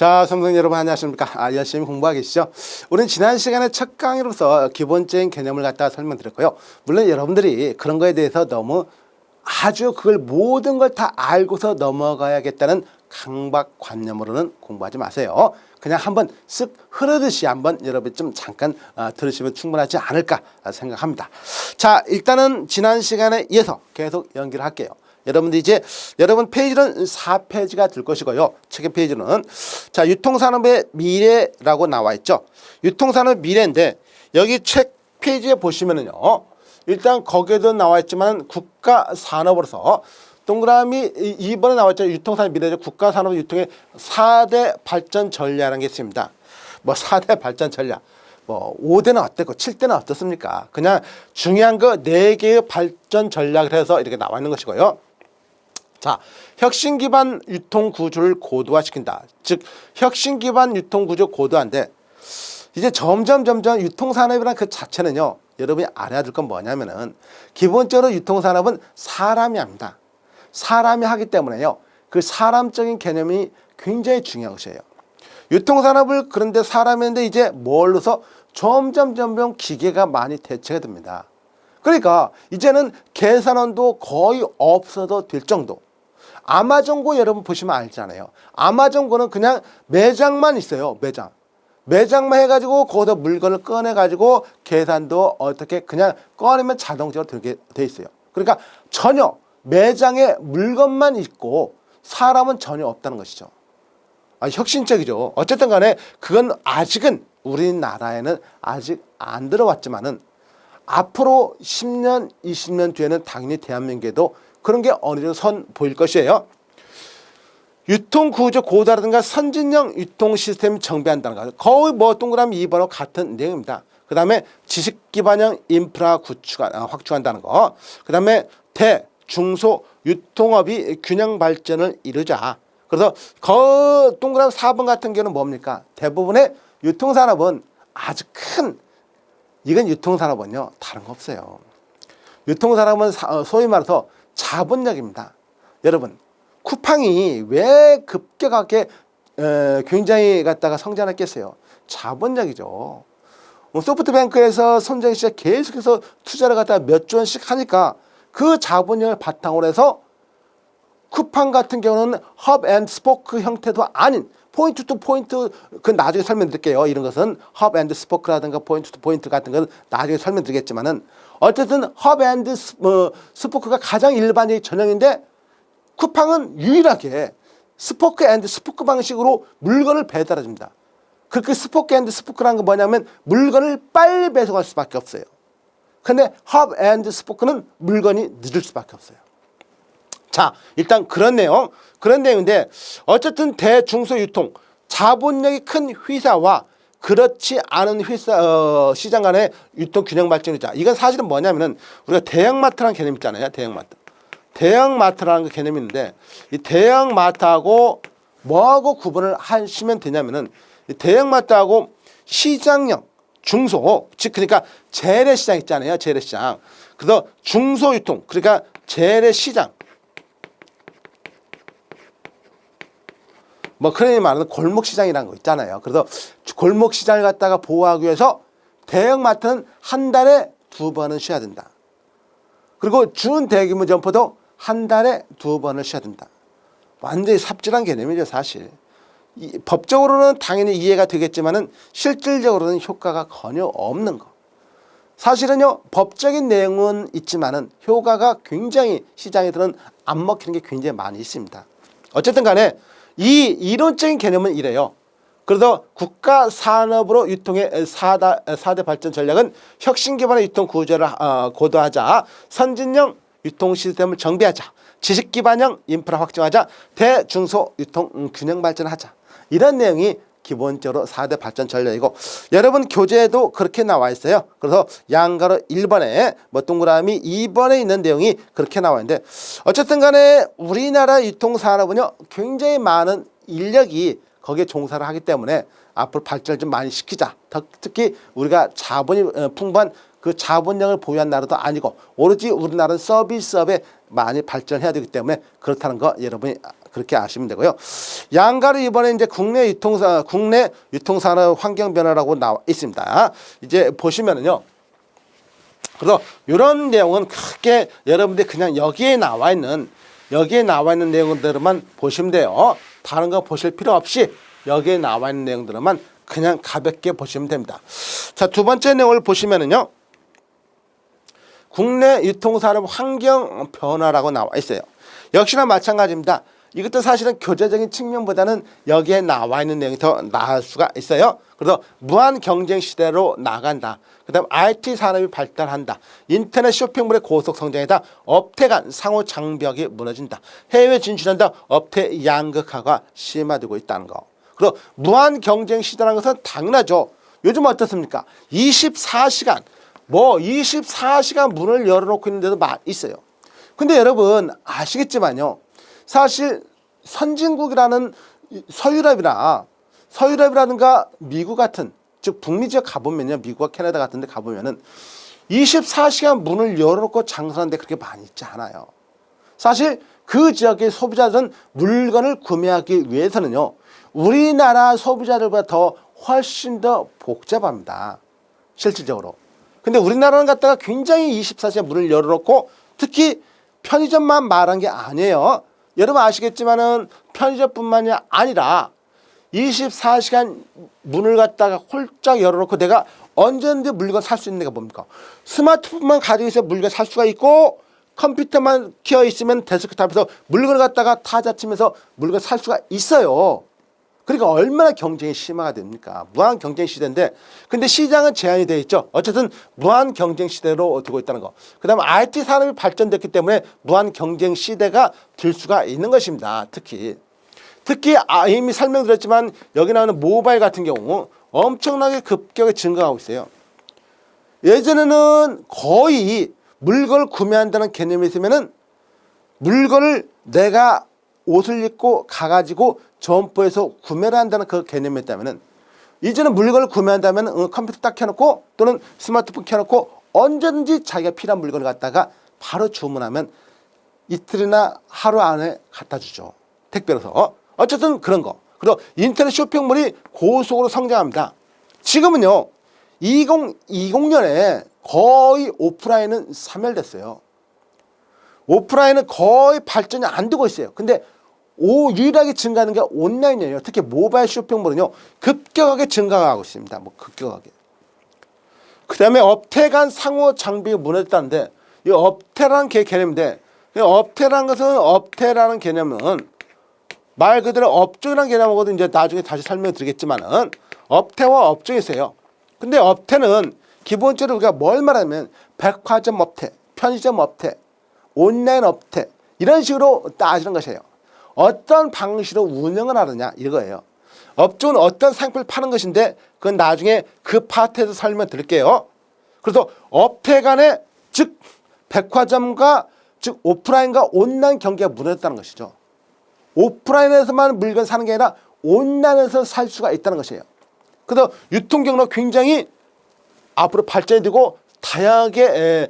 자, 수험생 여러분 안녕하십니까? 열심히 공부하고 계시죠? 우리는 지난 시간에 첫 강의로서 기본적인 개념을 갖다가 설명드렸고요. 물론 여러분들이 그런 거에 대해서 너무 아주 그걸 모든 걸 다 알고서 넘어가야겠다는 강박관념으로는 공부하지 마세요. 그냥 한번 쓱 흐르듯이 한번 여러분 좀 잠깐 들으시면 충분하지 않을까 생각합니다. 자, 일단은 지난 시간에 이어서 계속 연기를 할게요. 여러분들 이제 여러분 페이지는 4페이지가 될 것이고요. 책의 페이지는 자, 유통산업의 미래라고 나와 있죠. 유통산업 미래인데 여기 책 페이지에 보시면은요. 일단 거기에도 나와 있지만 국가산업으로서 동그라미 2번에 나와 있죠. 유통산업 미래죠. 국가산업 유통의 4대 발전 전략이라는 게 있습니다. 뭐 4대 발전 전략. 뭐 5대는 어땠고 7대는 어떻습니까? 그냥 중요한 거 4개의 발전 전략을 해서 이렇게 나와 있는 것이고요. 자, 혁신 기반 유통 구조를 고도화시킨다. 즉 혁신 기반 유통 구조 고도화인데 이제 점점 유통산업이라는 그 자체는요. 여러분이 알아야 될 건 뭐냐면은 기본적으로 유통산업은 사람이 합니다. 사람이 하기 때문에요. 그 사람적인 개념이 굉장히 중요한 것이에요. 유통산업을 그런데 사람이 했는데 이제 뭘로서 점점 기계가 많이 대체가 됩니다. 그러니까 이제는 계산원도 거의 없어도 될 정도. 아마존고 여러분 보시면 알잖아요. 아마존고는 그냥 매장만 있어요. 매장만 해가지고 거기서 물건을 꺼내가지고 계산도 어떻게 그냥 꺼내면 자동적으로 되게 돼 있어요. 그러니까 전혀 매장에 물건만 있고 사람은 전혀 없다는 것이죠. 혁신적이죠. 어쨌든 간에 그건 아직은 우리나라에는 아직 안 들어왔지만은 앞으로 10년, 20년 뒤에는 당연히 대한민국에도 그런 게 어느 정도 선 보일 것이에요. 유통구조 고도화라든가 선진형 유통 시스템 정비한다는 거. 거의 뭐 동그라미 2번하고 같은 내용입니다. 그 다음에 지식기반형 인프라 확충한다는 거. 그 다음에 대, 중소 유통업이 균형 발전을 이루자. 그래서 동그라미 4번 같은 경우는 뭡니까? 대부분의 유통산업은 아주 큰 이건 유통산업은요. 다른 거 없어요. 유통산업은 소위 말해서 자본력입니다. 여러분 쿠팡이 왜 급격하게 굉장히 갖다가 성장했겠어요? 자본력이죠. 소프트뱅크에서 손정희 씨가 계속해서 투자를 갖다가 몇 조 원씩 하니까 그 자본력을 바탕으로 해서 쿠팡 같은 경우는 헙 앤 스포크 형태도 아닌 포인트 투 포인트, 그 나중에 설명드릴게요. 이런 것은 헙 앤 스포크라든가 포인트 투 포인트 같은 건 나중에 설명드리겠지만은 어쨌든 헙 앤 스포크가 가장 일반적인 전형인데 쿠팡은 유일하게 스포크 앤 스포크 방식으로 물건을 배달해 줍니다. 그 스포크 앤 스포크라는 건 뭐냐면 물건을 빨리 배송할 수밖에 없어요. 근데 헙 앤 스포크는 물건이 늦을 수밖에 없어요. 자, 일단 그런 내용인데 어쨌든 대중소 유통 자본력이 큰 회사와 그렇지 않은 회사 시장 간의 유통 균형 발전이자. 이건 사실은 뭐냐면은 우리가 대형마트라는 개념 있잖아요. 대형마트라는 그 개념이 있는데 이 대형마트하고 뭐하고 구분을 하시면 되냐면은 이 대형마트하고 시장형 중소, 즉 그러니까 재래시장 있잖아요. 재래시장. 그래서 중소유통, 그러니까 재래시장. 뭐 흔히 말하는 골목시장이라는 거 있잖아요. 그래서 골목시장을 갖다가 보호하기 위해서 대형마트는 한 달에 2번은 쉬어야 된다. 그리고 준대규모 점포도 한 달에 2번을 쉬어야 된다. 완전히 삽질한 개념이죠, 사실. 법적으로는 당연히 이해가 되겠지만은 실질적으로는 효과가 전혀 없는 거. 사실은요, 법적인 내용은 있지만은 효과가 굉장히 시장에서는 안 먹히는 게 굉장히 많이 있습니다. 어쨌든 간에 이 이론적인 개념은 이래요. 그래서 국가산업으로 유통의 4대 발전 전략은 혁신 기반의 유통 구조를 고도하자, 선진형 유통 시스템을 정비하자, 지식 기반형 인프라 확정하자, 대중소 유통 균형 발전하자. 이런 내용이 기본적으로 4대 발전 전략이고 여러분 교재에도 그렇게 나와 있어요. 그래서 양가로 1번에 뭐 동그라미 2번에 있는 내용이 그렇게 나와 있는데 어쨌든 간에 우리나라 유통산업은요 굉장히 많은 인력이 거기에 종사를 하기 때문에 앞으로 발전을 좀 많이 시키자. 특히 우리가 자본이 풍부한 그 자본력을 보유한 나라도 아니고 오로지 우리나라는 서비스업에 많이 발전해야 되기 때문에 그렇다는 거 여러분이 그렇게 아시면 되고요. 양가로 이번에 이제 국내 유통산업 환경 변화라고 나와 있습니다. 이제 보시면은요. 그래서 이런 내용은 크게 여러분들이 그냥 여기에 나와 있는 내용들만 보시면 돼요. 다른 거 보실 필요 없이 여기에 나와 있는 내용들만 그냥 가볍게 보시면 됩니다. 자, 두 번째 내용을 보시면은요. 국내 유통산업 환경 변화라고 나와 있어요. 역시나 마찬가지입니다. 이것도 사실은 교재적인 측면보다는 여기에 나와 있는 내용이 더 나을 수가 있어요. 그래서 무한 경쟁 시대로 나간다. 그 다음 IT 산업이 발달한다. 인터넷 쇼핑몰의 고속 성장이다. 업태 간 상호 장벽이 무너진다. 해외 진출한다. 업태 양극화가 심화되고 있다는 거. 그리고 무한 경쟁 시대라는 것은 당연하죠. 요즘 어떻습니까? 24시간 문을 열어놓고 있는 데도 있어요. 근데 여러분 아시겠지만요. 사실 선진국이라는 서유럽이라든가 미국 같은, 즉 북미 지역 가보면요. 미국과 캐나다 같은 데 가보면은 24시간 문을 열어놓고 장사하는 데 그렇게 많이 있지 않아요. 사실 그 지역의 소비자들은 물건을 구매하기 위해서는요. 우리나라 소비자들보다 더 훨씬 더 복잡합니다. 실질적으로. 근데 우리나라는 갖다가 굉장히 24시간 문을 열어놓고 특히 편의점만 말한 게 아니에요. 여러분 아시겠지만은 편의점뿐만이 아니라 24시간 문을 갖다가 홀짝 열어놓고 내가 언제든지 물건 살 수 있는 데가 뭡니까? 스마트폰만 가지고 있어 물건 살 수가 있고 컴퓨터만 켜 있으면 데스크탑에서 물건을 갖다가 타자 치면서 물건 살 수가 있어요. 그러니까 얼마나 경쟁이 심화가 됩니까? 무한 경쟁 시대인데 근데 시장은 제한이 되어 있죠. 어쨌든 무한 경쟁 시대로 되고 있다는 거. 그 다음에 IT 산업이 발전됐기 때문에 무한 경쟁 시대가 될 수가 있는 것입니다. 특히 이미 설명드렸지만 여기 나오는 모바일 같은 경우 엄청나게 급격히 증가하고 있어요. 예전에는 거의 물건을 구매한다는 개념이 있으면은 물건을 내가 옷을 입고 가가지고 점포에서 구매를 한다는 그 개념이었다면은 이제는 물건을 구매한다면 컴퓨터 딱 켜놓고 또는 스마트폰 켜놓고 언제든지 자기가 필요한 물건을 갖다가 바로 주문하면 이틀이나 하루 안에 갖다 주죠. 택배로서. 어쨌든 그런 거. 그리고 인터넷 쇼핑몰이 고속으로 성장합니다. 지금은요. 2020년에 거의 오프라인은 사멸됐어요. 오프라인은 거의 발전이 안 되고 있어요. 근데 유일하게 증가하는 게 온라인이에요. 특히 모바일 쇼핑몰은요. 급격하게 증가하고 있습니다. 급격하게. 그 다음에 업태 간 상호 장벽이 무너졌다는데 이 업태라는 개념인데 업태라는 개념은 말 그대로 업종이라는 개념하고도 이제 나중에 다시 설명드리겠지만은 업태와 업종이 있어요. 근데 업태는 기본적으로 우리가 뭘 말하면 백화점 업태, 편의점 업태, 온라인 업태 이런 식으로 따지는 것이에요. 어떤 방식으로 운영을 하느냐 이거예요. 업종은 어떤 상품을 파는 것인데 그건 나중에 그 파트에서 설명드릴게요. 그래서 업태 간의 즉 백화점과 즉 오프라인과 온라인 경계가 무너졌다는 것이죠. 오프라인에서만 물건 사는 게 아니라 온라인에서 살 수가 있다는 것이에요. 그래서 유통 경로가 굉장히 앞으로 발전이 되고 다양하게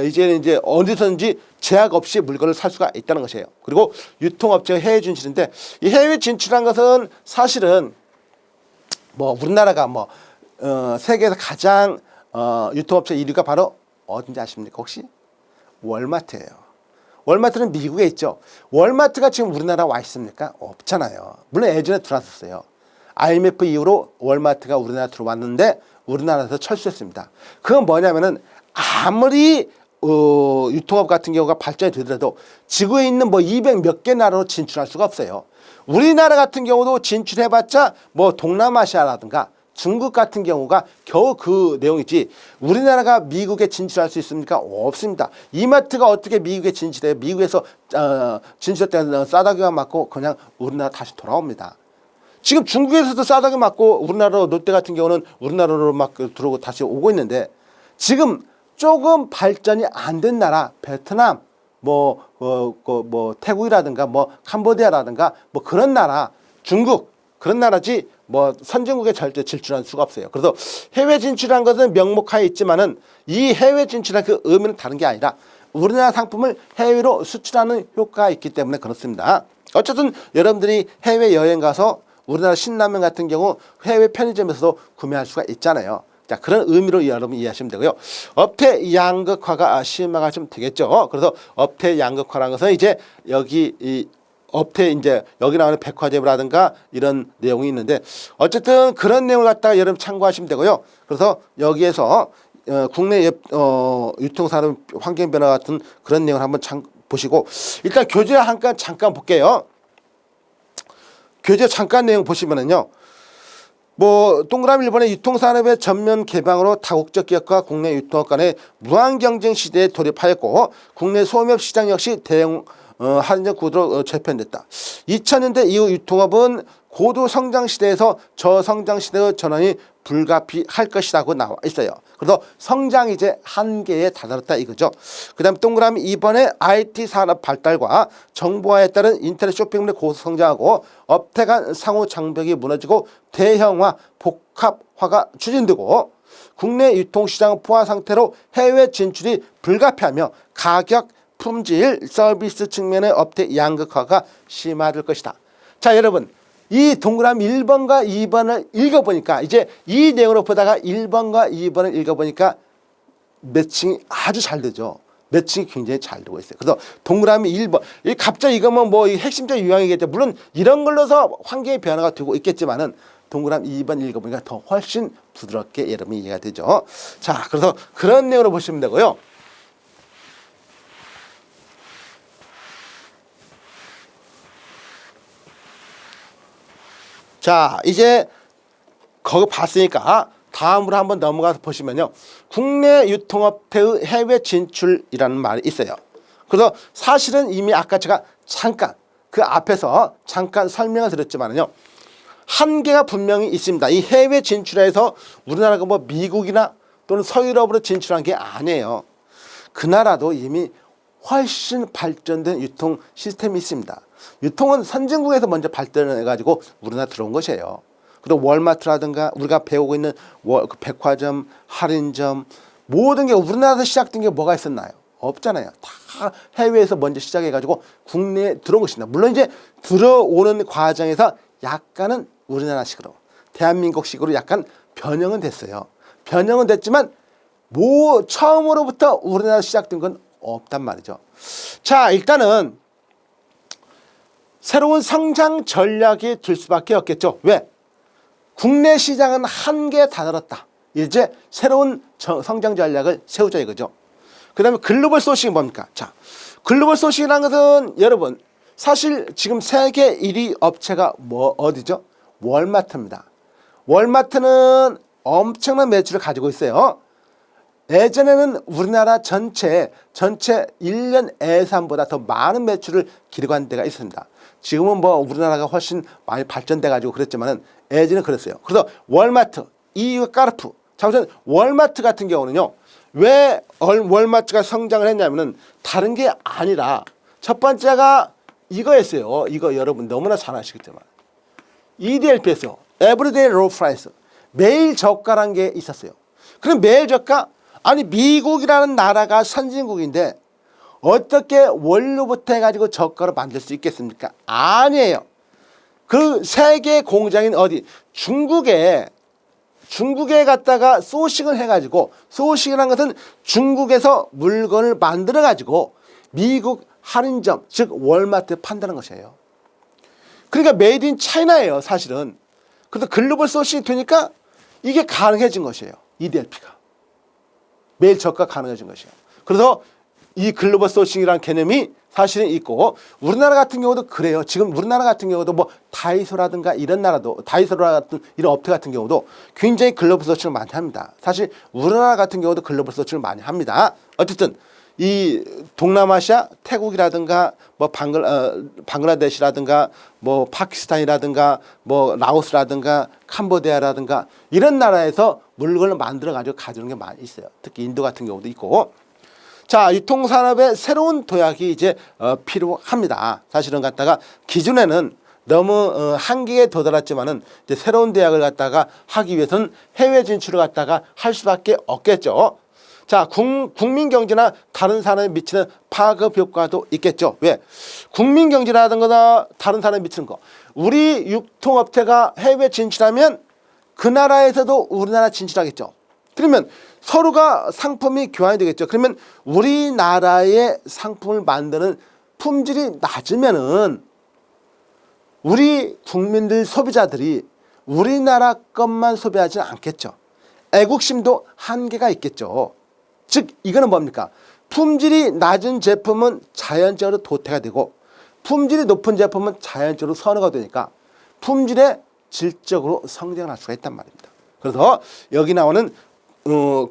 이제 어디서든지 제약 없이 물건을 살 수가 있다는 것이에요. 그리고 유통업체가 해외 진출인데 이 해외 진출한 것은 사실은 우리나라가 세계에서 가장 유통업체 1위가 바로 어딘지 아십니까 혹시? 월마트예요. 월마트는 미국에 있죠. 월마트가 지금 우리나라 와 있습니까? 없잖아요. 물론 예전에 들어왔었어요. IMF 이후로 월마트가 우리나라 들어왔는데 우리나라에서 철수했습니다. 그건 뭐냐면은 아무리 유통업 같은 경우가 발전이 되더라도 지구에 있는 200 몇 개 나라로 진출할 수가 없어요. 우리나라 같은 경우도 진출해봤자 동남아시아라든가 중국 같은 경우가 겨우 그 내용이지 우리나라가 미국에 진출할 수 있습니까? 없습니다. 이마트가 어떻게 미국에 진출해요? 미국에서 진출했다는 싸다기만 맞고 그냥 우리나라 다시 돌아옵니다. 지금 중국에서도 싸다기 맞고 우리나라 롯데 같은 경우는 우리나라로 막 들어오고 다시 오고 있는데 지금 조금 발전이 안 된 나라 베트남 태국이라든가 캄보디아라든가 그런 나라 중국 그런 나라지 선진국에 절대 진출할 수가 없어요. 그래서 해외 진출한 것은 명목하에 있지만은 이 해외 진출한 그 의미는 다른 게 아니라 우리나라 상품을 해외로 수출하는 효과가 있기 때문에 그렇습니다. 어쨌든 여러분들이 해외 여행 가서 우리나라 신라면 같은 경우 해외 편의점에서도 구매할 수가 있잖아요. 자, 그런 의미로 여러분 이해하시면 되고요. 업태 양극화가 심화가 좀 되겠죠. 그래서 업태 양극화라는 것은 이제 여기 이 업태 이제 여기 나오는 백화점이라든가 이런 내용이 있는데 어쨌든 그런 내용을 갖다가 여러분 참고하시면 되고요. 그래서 여기에서 국내 유통산업 환경 변화 같은 그런 내용을 한번 보시고 일단 교재 한 건 잠깐 볼게요. 교재 잠깐 내용 보시면은요. 뭐 동그라미 1번의 유통산업의 전면 개방으로 다국적 기업과 국내 유통업 간의 무한 경쟁 시대에 돌입하였고 국내 소매업 시장 역시 대형 할인적 구도로 재편됐다. 2000년대 이후 유통업은 고도 성장 시대에서 저성장 시대의 전환이 불가피할 것이라고 나와 있어요. 그래서 성장이 이제 한계에 다다랐다 이거죠. 그 다음 동그라미 2번에 IT 산업 발달과 정보화에 따른 인터넷 쇼핑몰의 고성장하고 업태 간 상호 장벽이 무너지고 대형화, 복합화가 추진되고 국내 유통시장 포화 상태로 해외 진출이 불가피하며 가격, 품질, 서비스 측면의 업태 양극화가 심화될 것이다. 자, 여러분. 이 동그라미 1번과 2번을 읽어보니까 이제 이 내용으로 보다가 1번과 2번을 읽어보니까 매칭이 아주 잘 되죠. 매칭이 굉장히 잘 되고 있어요. 그래서 동그라미 1번 갑자기 이거면 뭐 핵심적 유형이겠죠. 물론 이런 걸로서 환경의 변화가 되고 있겠지만은 동그라미 2번 읽어보니까 더 훨씬 부드럽게 여러분이 이해가 되죠. 자, 그래서 그런 내용으로 보시면 되고요. 자, 이제 그거 봤으니까 다음으로 한번 넘어가서 보시면요. 국내 유통업체의 해외 진출이라는 말이 있어요. 그래서 사실은 이미 아까 제가 잠깐 그 앞에서 잠깐 설명을 드렸지만요. 한계가 분명히 있습니다. 이 해외 진출에서 우리나라가 뭐 미국이나 또는 서유럽으로 진출한 게 아니에요. 그 나라도 이미 훨씬 발전된 유통 시스템이 있습니다. 유통은 선진국에서 먼저 발전해가지고 우리나라 들어온 것이에요. 그리고 월마트라든가 우리가 배우고 있는 백화점, 할인점 모든 게 우리나라에서 시작된 게 뭐가 있었나요? 없잖아요. 다 해외에서 먼저 시작해가지고 국내에 들어온 것입니다. 물론 이제 들어오는 과정에서 약간은 우리나라식으로 대한민국식으로 약간 변형은 됐어요. 변형은 됐지만 처음으로부터 우리나라 시작된 건 없단 말이죠. 자, 일단은 새로운 성장 전략이 될 수밖에 없겠죠. 왜? 국내 시장은 한계에 다다랐다. 이제 새로운 성장 전략을 세우자 이거죠. 그 다음에 글로벌 소싱이 뭡니까? 자, 글로벌 소싱이라는 것은 여러분 사실 지금 세계 1위 업체가 어디죠? 월마트입니다. 월마트는 엄청난 매출을 가지고 있어요. 예전에는 우리나라 전체 1년 예산보다 더 많은 매출을 기록한 데가 있습니다. 지금은 뭐 우리나라가 훨씬 많이 발전돼 가지고 그랬지만은 예전에 그랬어요. 그래서 월마트, EU 까르푸. 자, 우선 월마트 같은 경우는요. 왜 월마트가 성장을 했냐면은 다른 게 아니라 첫 번째가 이거였어요. 이거 여러분 너무나 잘 아시겠지만 EDLP였어요. Everyday Low Price. 매일 저가라는 게 있었어요. 그럼 매일 저가? 아니 미국이라는 나라가 선진국인데 어떻게 원료부터 해가지고 저가로 만들 수 있겠습니까? 아니에요. 그 세계 공장인 어디? 중국에 갔다가 소싱을 해가지고 소싱이라는 것은 중국에서 물건을 만들어가지고 미국 할인점 즉 월마트에 판다는 것이에요. 그러니까 메이드 인 차이나예요 사실은. 그래서 글로벌 소싱이 되니까 이게 가능해진 것이에요. EDLP가. 매일 저가 가능해진 것이에요. 그래서 이 글로벌 소싱이라는 개념이 사실은 있고 우리나라 같은 경우도 그래요. 지금 우리나라 같은 경우도 뭐 다이소라든가 이런 나라도 다이소라 같은 이런 업체 같은 경우도 굉장히 글로벌 소싱을 많이 합니다. 사실 우리나라 같은 경우도 글로벌 소싱을 많이 합니다. 어쨌든 이 동남아시아 태국이라든가 뭐 방글라데시라든가 뭐 파키스탄이라든가 뭐 라오스라든가 캄보디아라든가 이런 나라에서 물건을 만들어 가지고 가져오는 게 많이 있어요. 특히 인도 같은 경우도 있고. 자, 유통산업의 새로운 도약이 이제 필요합니다. 사실은 갖다가 기존에는 너무 한계에 도달했지만은 이제 새로운 도약을 갖다가 하기 위해서는 해외 진출을 갖다가 할 수밖에 없겠죠. 자, 국민 경제나 다른 산업에 미치는 파급 효과도 있겠죠. 왜? 국민 경제라든가 다른 산업에 미치는 거. 우리 유통업체가 해외 진출하면 그 나라에서도 우리나라 진출하겠죠. 그러면 서로가 상품이 교환이 되겠죠. 그러면 우리나라의 상품을 만드는 품질이 낮으면은 우리 국민들 소비자들이 우리나라 것만 소비하지는 않겠죠. 애국심도 한계가 있겠죠. 즉 이거는 뭡니까? 품질이 낮은 제품은 자연적으로 도태가 되고 품질이 높은 제품은 자연적으로 선호가 되니까 품질의 질적으로 성장할 수가 있단 말입니다. 그래서 여기 나오는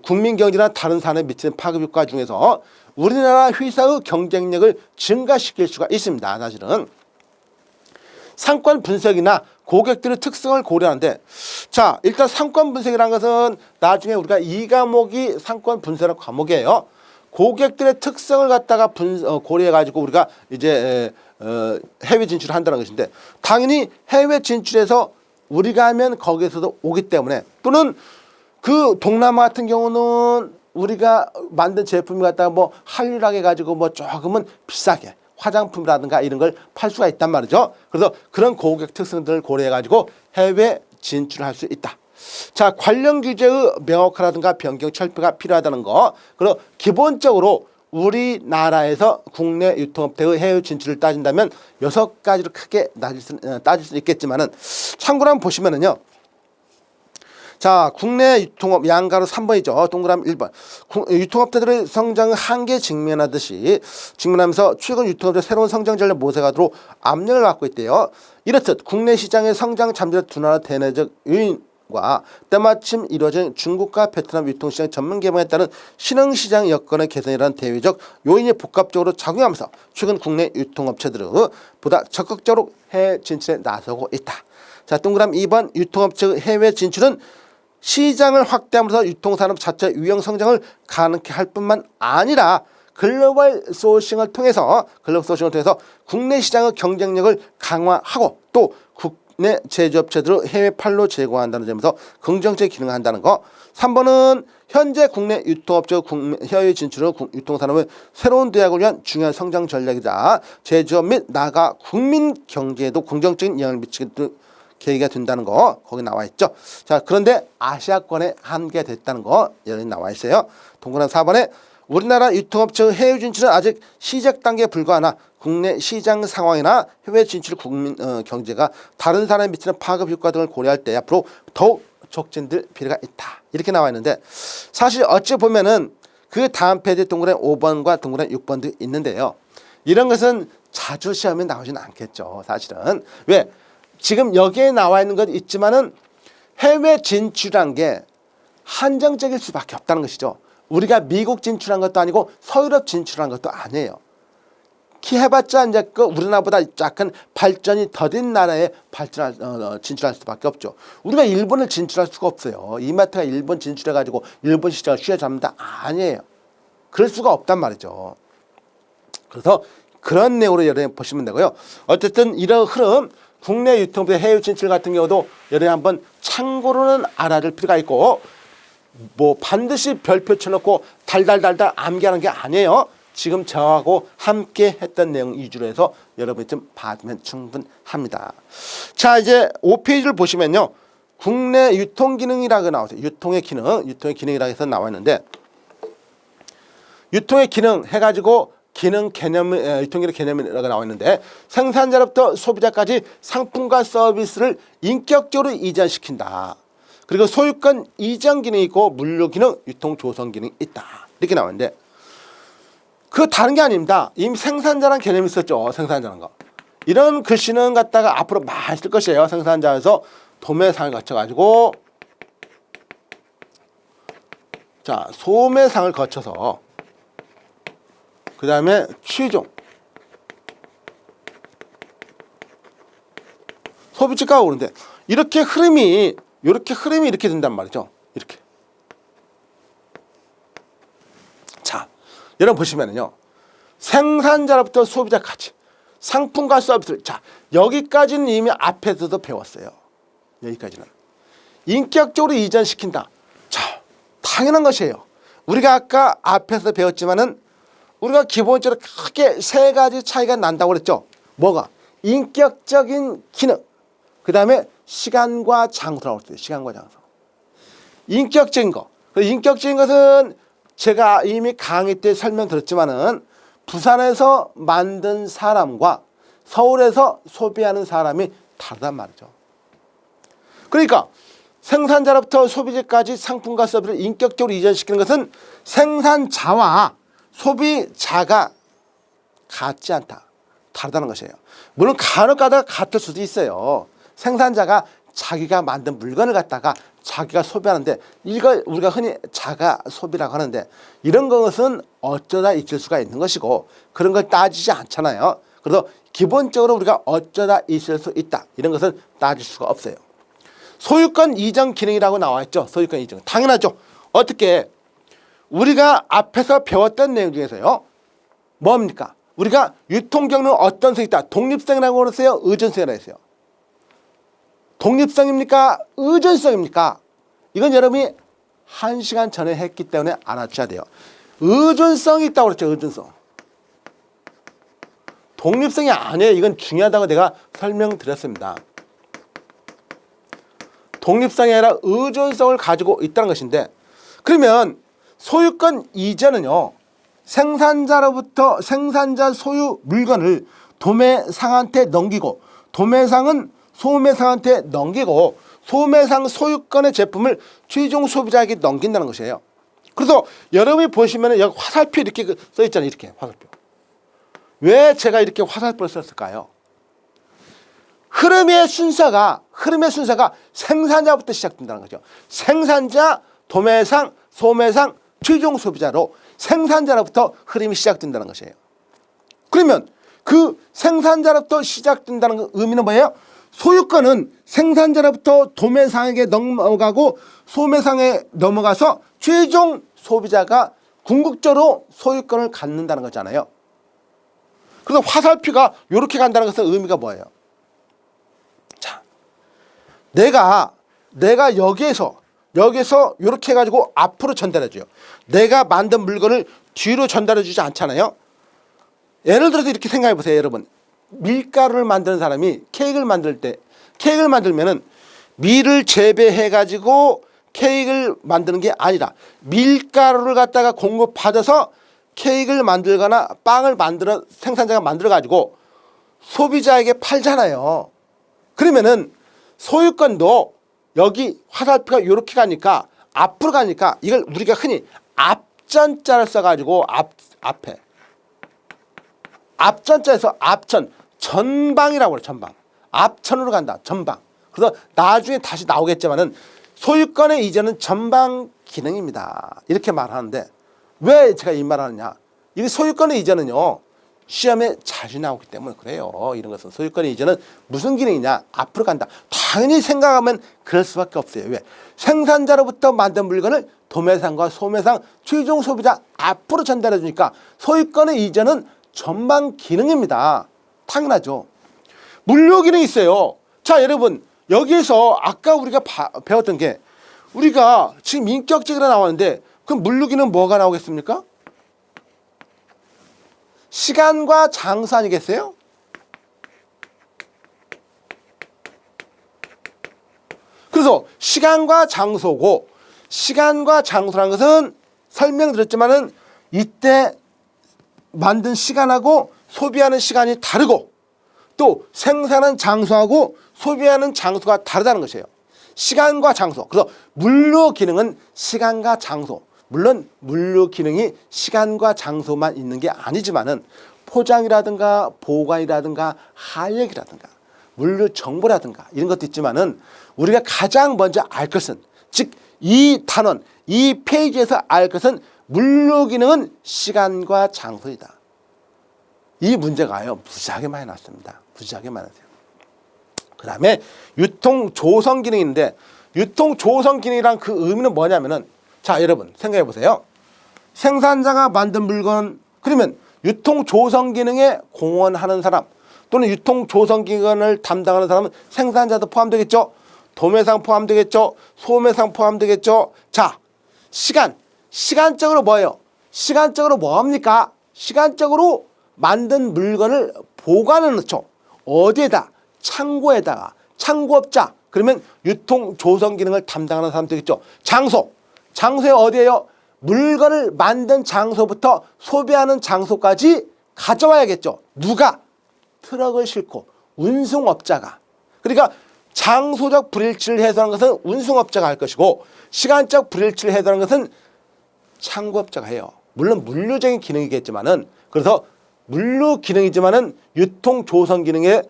국민경제나 다른 산업에 미치는 파급효과 중에서 우리나라 회사의 경쟁력을 증가시킬 수가 있습니다. 사실은 상권 분석이나 고객들의 특성을 고려하는데, 자 일단 상권 분석이라는 것은 나중에 우리가 이 과목이 상권 분석이라는 과목이에요. 고객들의 특성을 갖다가 고려해 가지고 우리가 이제 해외 진출을 한다는 것인데, 당연히 해외 진출해서 우리가 하면 거기에서도 오기 때문에, 또는 그 동남아 같은 경우는 우리가 만든 제품을 갖다가 뭐 한류하게 가지고 뭐 조금은 비싸게 화장품이라든가 이런 걸 팔 수가 있단 말이죠. 그래서 그런 고객 특성들을 고려해 가지고 해외 진출할 수 있다. 자, 관련 규제의 명확화라든가 변경 철폐가 필요하다는 거. 그리고 기본적으로 우리나라에서 국내 유통업체의 해외 진출을 따진다면 6가지로 크게 따질 수 있겠지만은, 참고로 한번 보시면은요. 자, 국내 유통업 양가로 3번이죠. 동그라미 1번. 유통업체들의 성장 한계에 직면하면서 최근 유통업체 새로운 성장 전략 모색하도록 압력을 받고 있대요. 이렇듯 국내 시장의 성장 잠재력 둔화의 대내적 요인과 때마침 이루어진 중국과 베트남 유통시장 전면 개방에 따른 신흥시장 여건의 개선이라는 대외적 요인이 복합적으로 작용하면서 최근 국내 유통업체들은 보다 적극적으로 해외 진출에 나서고 있다. 자, 동그라미 2번. 유통업체의 해외 진출은 시장을 확대하면서 유통산업 자체 유형 성장을 가능케 할 뿐만 아니라 글로벌 소싱을 통해서 국내 시장의 경쟁력을 강화하고 또 국내 제조업체들을 해외 판로 제공한다는 점에서 긍정적 기능을 한다는 거. 3번은 현재 국내 유통업체 해외 진출은 유통산업의 새로운 도약을 위한 중요한 성장 전략이다. 제조업 및 나아가 국민 경제에도 긍정적인 영향을 미치게 계기가 된다는 거 거기 나와 있죠. 자, 그런데 아시아권에 한계됐다는 거 여기 나와 있어요. 동그란 4번에 우리나라 유통업체의 해외 진출은 아직 시작 단계에 불과하나 국내 시장 상황이나 해외 진출 국민 경제가 다른 사람에 미치는 파급 효과 등을 고려할 때 앞으로 더욱 촉진될 필요가 있다. 이렇게 나와 있는데, 사실 어찌 보면은 그 다음 페이지 동그란 5번과 동그란 6번도 있는데요. 이런 것은 자주 시험에 나오지는 않겠죠. 사실은. 왜? 지금 여기에 나와 있는 것 있지만은 해외 진출한 게 한정적일 수밖에 없다는 것이죠. 우리가 미국 진출한 것도 아니고 서유럽 진출한 것도 아니에요. 해봤자 이제 그 우리나라보다 약간 발전이 더딘 나라에 진출할 수밖에 없죠. 우리가 일본을 진출할 수가 없어요. 이마트가 일본 진출해가지고 일본 시장을 휘어잡는다? 아니에요. 그럴 수가 없단 말이죠. 그래서 그런 내용으로 여러분 보시면 되고요. 어쨌든 이런 흐름, 국내 유통업체 해외 진출 같은 경우도 여러분이 한번 참고로는 알아둘 필요가 있고, 뭐 반드시 별표 쳐놓고 달달달달 암기하는 게 아니에요. 지금 저하고 함께 했던 내용 위주로 해서 여러분이 좀 봐주면 충분합니다. 자, 이제 5페이지를 보시면요. 국내 유통기능이라고 나오죠. 유통의 기능이라고 해서 나와 있는데, 유통의 기능 해가지고 기능 개념, 유통기능 개념이라고 나와 있는데, 생산자로부터 소비자까지 상품과 서비스를 인격적으로 이전시킨다. 그리고 소유권 이전 기능이 있고 물류 기능, 유통 조성 기능이 있다. 이렇게 나오는데, 그거 다른 게 아닙니다. 이미 생산자라는 개념이 있었죠. 생산자라는 거. 이런 글씨는 갖다가 앞으로 많이 쓸 것이에요. 생산자에서 도매상을 거쳐가지고, 자, 소매상을 거쳐서 그 다음에 취종, 소비지가가 오는데, 이렇게 흐름이 이렇게 된단 말이죠. 이렇게. 자, 여러분 보시면은요, 생산자로부터 소비자까지 상품과 서비스를, 자, 여기까지는 이미 앞에서도 배웠어요. 여기까지는 인격적으로 이전시킨다. 자, 당연한 것이에요. 우리가 아까 앞에서 배웠지만은 우리가 기본적으로 크게 세 가지 차이가 난다고 그랬죠. 뭐가? 인격적인 기능, 그 다음에 시간과 장소라고 했어요. 시간과 장소. 인격적인 거. 인격적인 것은 제가 이미 강의 때 설명드렸지만은 부산에서 만든 사람과 서울에서 소비하는 사람이 다르단 말이죠. 그러니까 생산자로부터 소비자까지 상품과 서비스를 인격적으로 이전시키는 것은 생산자와 소비자가 같지 않다. 다르다는 것이에요. 물론 간혹 가다가 같을 수도 있어요. 생산자가 자기가 만든 물건을 갖다가 자기가 소비하는데 이걸 우리가 흔히 자가 소비라고 하는데 이런 것은 어쩌다 있을 수가 있는 것이고 그런 걸 따지지 않잖아요. 그래서 기본적으로 우리가 어쩌다 있을 수 있다. 이런 것은 따질 수가 없어요. 소유권 이전 기능이라고 나와 있죠. 소유권 이전. 당연하죠. 어떻게 우리가 앞에서 배웠던 내용 중에서요. 뭡니까? 우리가 유통 경로는 어떤 성이 있다. 독립성이라고 그랬어요. 의존성이라고 했어요. 독립성입니까? 의존성입니까? 이건 여러분이 1시간 전에 했기 때문에 알아주셔야 돼요. 의존성이 있다고 그랬죠. 의존성. 독립성이 아니에요. 이건 중요하다고 내가 설명드렸습니다. 독립성이 아니라 의존성을 가지고 있다는 것인데 그러면 소유권 이전은요. 생산자로부터 생산자 소유 물건을 도매상한테 넘기고 도매상은 소매상한테 넘기고 소매상 소유권의 제품을 최종 소비자에게 넘긴다는 것이에요. 그래서 여러분이 보시면 여기 화살표 이렇게 써 있잖아요. 이렇게 화살표. 왜 제가 이렇게 화살표를 썼을까요? 흐름의 순서가 생산자부터 시작된다는 거죠. 생산자, 도매상, 소매상, 최종 소비자로 생산자로부터 흐름이 시작된다는 것이에요. 그러면 그 생산자로부터 시작된다는 의미는 뭐예요? 소유권은 생산자로부터 도매상에게 넘어가고 소매상에 넘어가서 최종 소비자가 궁극적으로 소유권을 갖는다는 거잖아요. 그래서 화살표가 이렇게 간다는 것은 의미가 뭐예요? 자, 내가 여기에서 이렇게 해가지고 앞으로 전달해줘요. 내가 만든 물건을 뒤로 전달해주지 않잖아요. 예를 들어서 이렇게 생각해 보세요, 여러분. 밀가루를 만드는 사람이 케이크를 만들면은 밀을 재배해가지고 케이크를 만드는 게 아니라 밀가루를 갖다가 공급받아서 케이크를 만들거나 빵을 생산자가 만들어가지고 소비자에게 팔잖아요. 그러면은 소유권도 여기 화살표가 이렇게 가니까 앞으로 가니까 이걸 우리가 흔히 앞전자를 써가지고 앞에 앞전자에서 앞천 전방이라고 그래요. 전방. 앞천으로 간다. 전방. 그래서 나중에 다시 나오겠지만은 소유권의 이전은 전방 기능입니다. 이렇게 말하는데 왜 제가 이 말하느냐? 이 소유권의 이전은요. 시험에 자주 나오기 때문에 그래요. 이런 것은 소유권의 이전은 무슨 기능이냐? 앞으로 간다. 당연히 생각하면 그럴 수밖에 없어요. 왜? 생산자로부터 만든 물건을 도매상과 소매상, 최종 소비자 앞으로 전달해 주니까 소유권의 이전은 전방 기능입니다. 당연하죠. 물류 기능이 있어요. 자, 여러분 여기에서 아까 우리가 배웠던 게 우리가 지금 인격적으로 나왔는데 그럼 물류 기능 뭐가 나오겠습니까? 시간과 장소 아니겠어요? 그래서 시간과 장소고 시간과 장소라는 것은 설명드렸지만은 이때 만든 시간하고 소비하는 시간이 다르고 또 생산하는 장소하고 소비하는 장소가 다르다는 것이에요. 시간과 장소. 그래서 물류 기능은 시간과 장소. 물론 물류 기능이 시간과 장소만 있는 게 아니지만은 포장이라든가 보관이라든가 하역이라든가 물류 정보라든가 이런 것도 있지만은 우리가 가장 먼저 알 것은 즉 이 단원, 이 페이지에서 알 것은 물류 기능은 시간과 장소이다. 이 문제가요 무지하게 많이 났습니다. 무지하게 많았어요. 그 다음에 유통 조성 기능인데 유통 조성 기능이란 그 의미는 뭐냐면은 자 여러분 생각해 보세요. 생산자가 만든 물건 그러면 유통 조성 기능에 공헌하는 사람 또는 유통 조성 기능을 담당하는 사람은 생산자도 포함되겠죠. 도매상 포함되겠죠. 소매상 포함되겠죠. 자 시간 시간적으로 뭐예요? 시간적으로 뭐합니까? 시간적으로 만든 물건을 보관해 놓죠. 어디에다? 창고에다가. 창고업자. 그러면 유통 조성 기능을 담당하는 사람 되겠죠. 장소. 장소에 어디에요? 물건을 만든 장소부터 소비하는 장소까지 가져와야겠죠. 누가? 트럭을 싣고 운송업자가. 그러니까 장소적 불일치를 해소하는 것은 운송업자가 할 것이고 시간적 불일치를 해소하는 것은 창고업자가 해요. 물론 물류적인 기능이겠지만은 그래서 물류 기능이지만은 유통 조성 기능에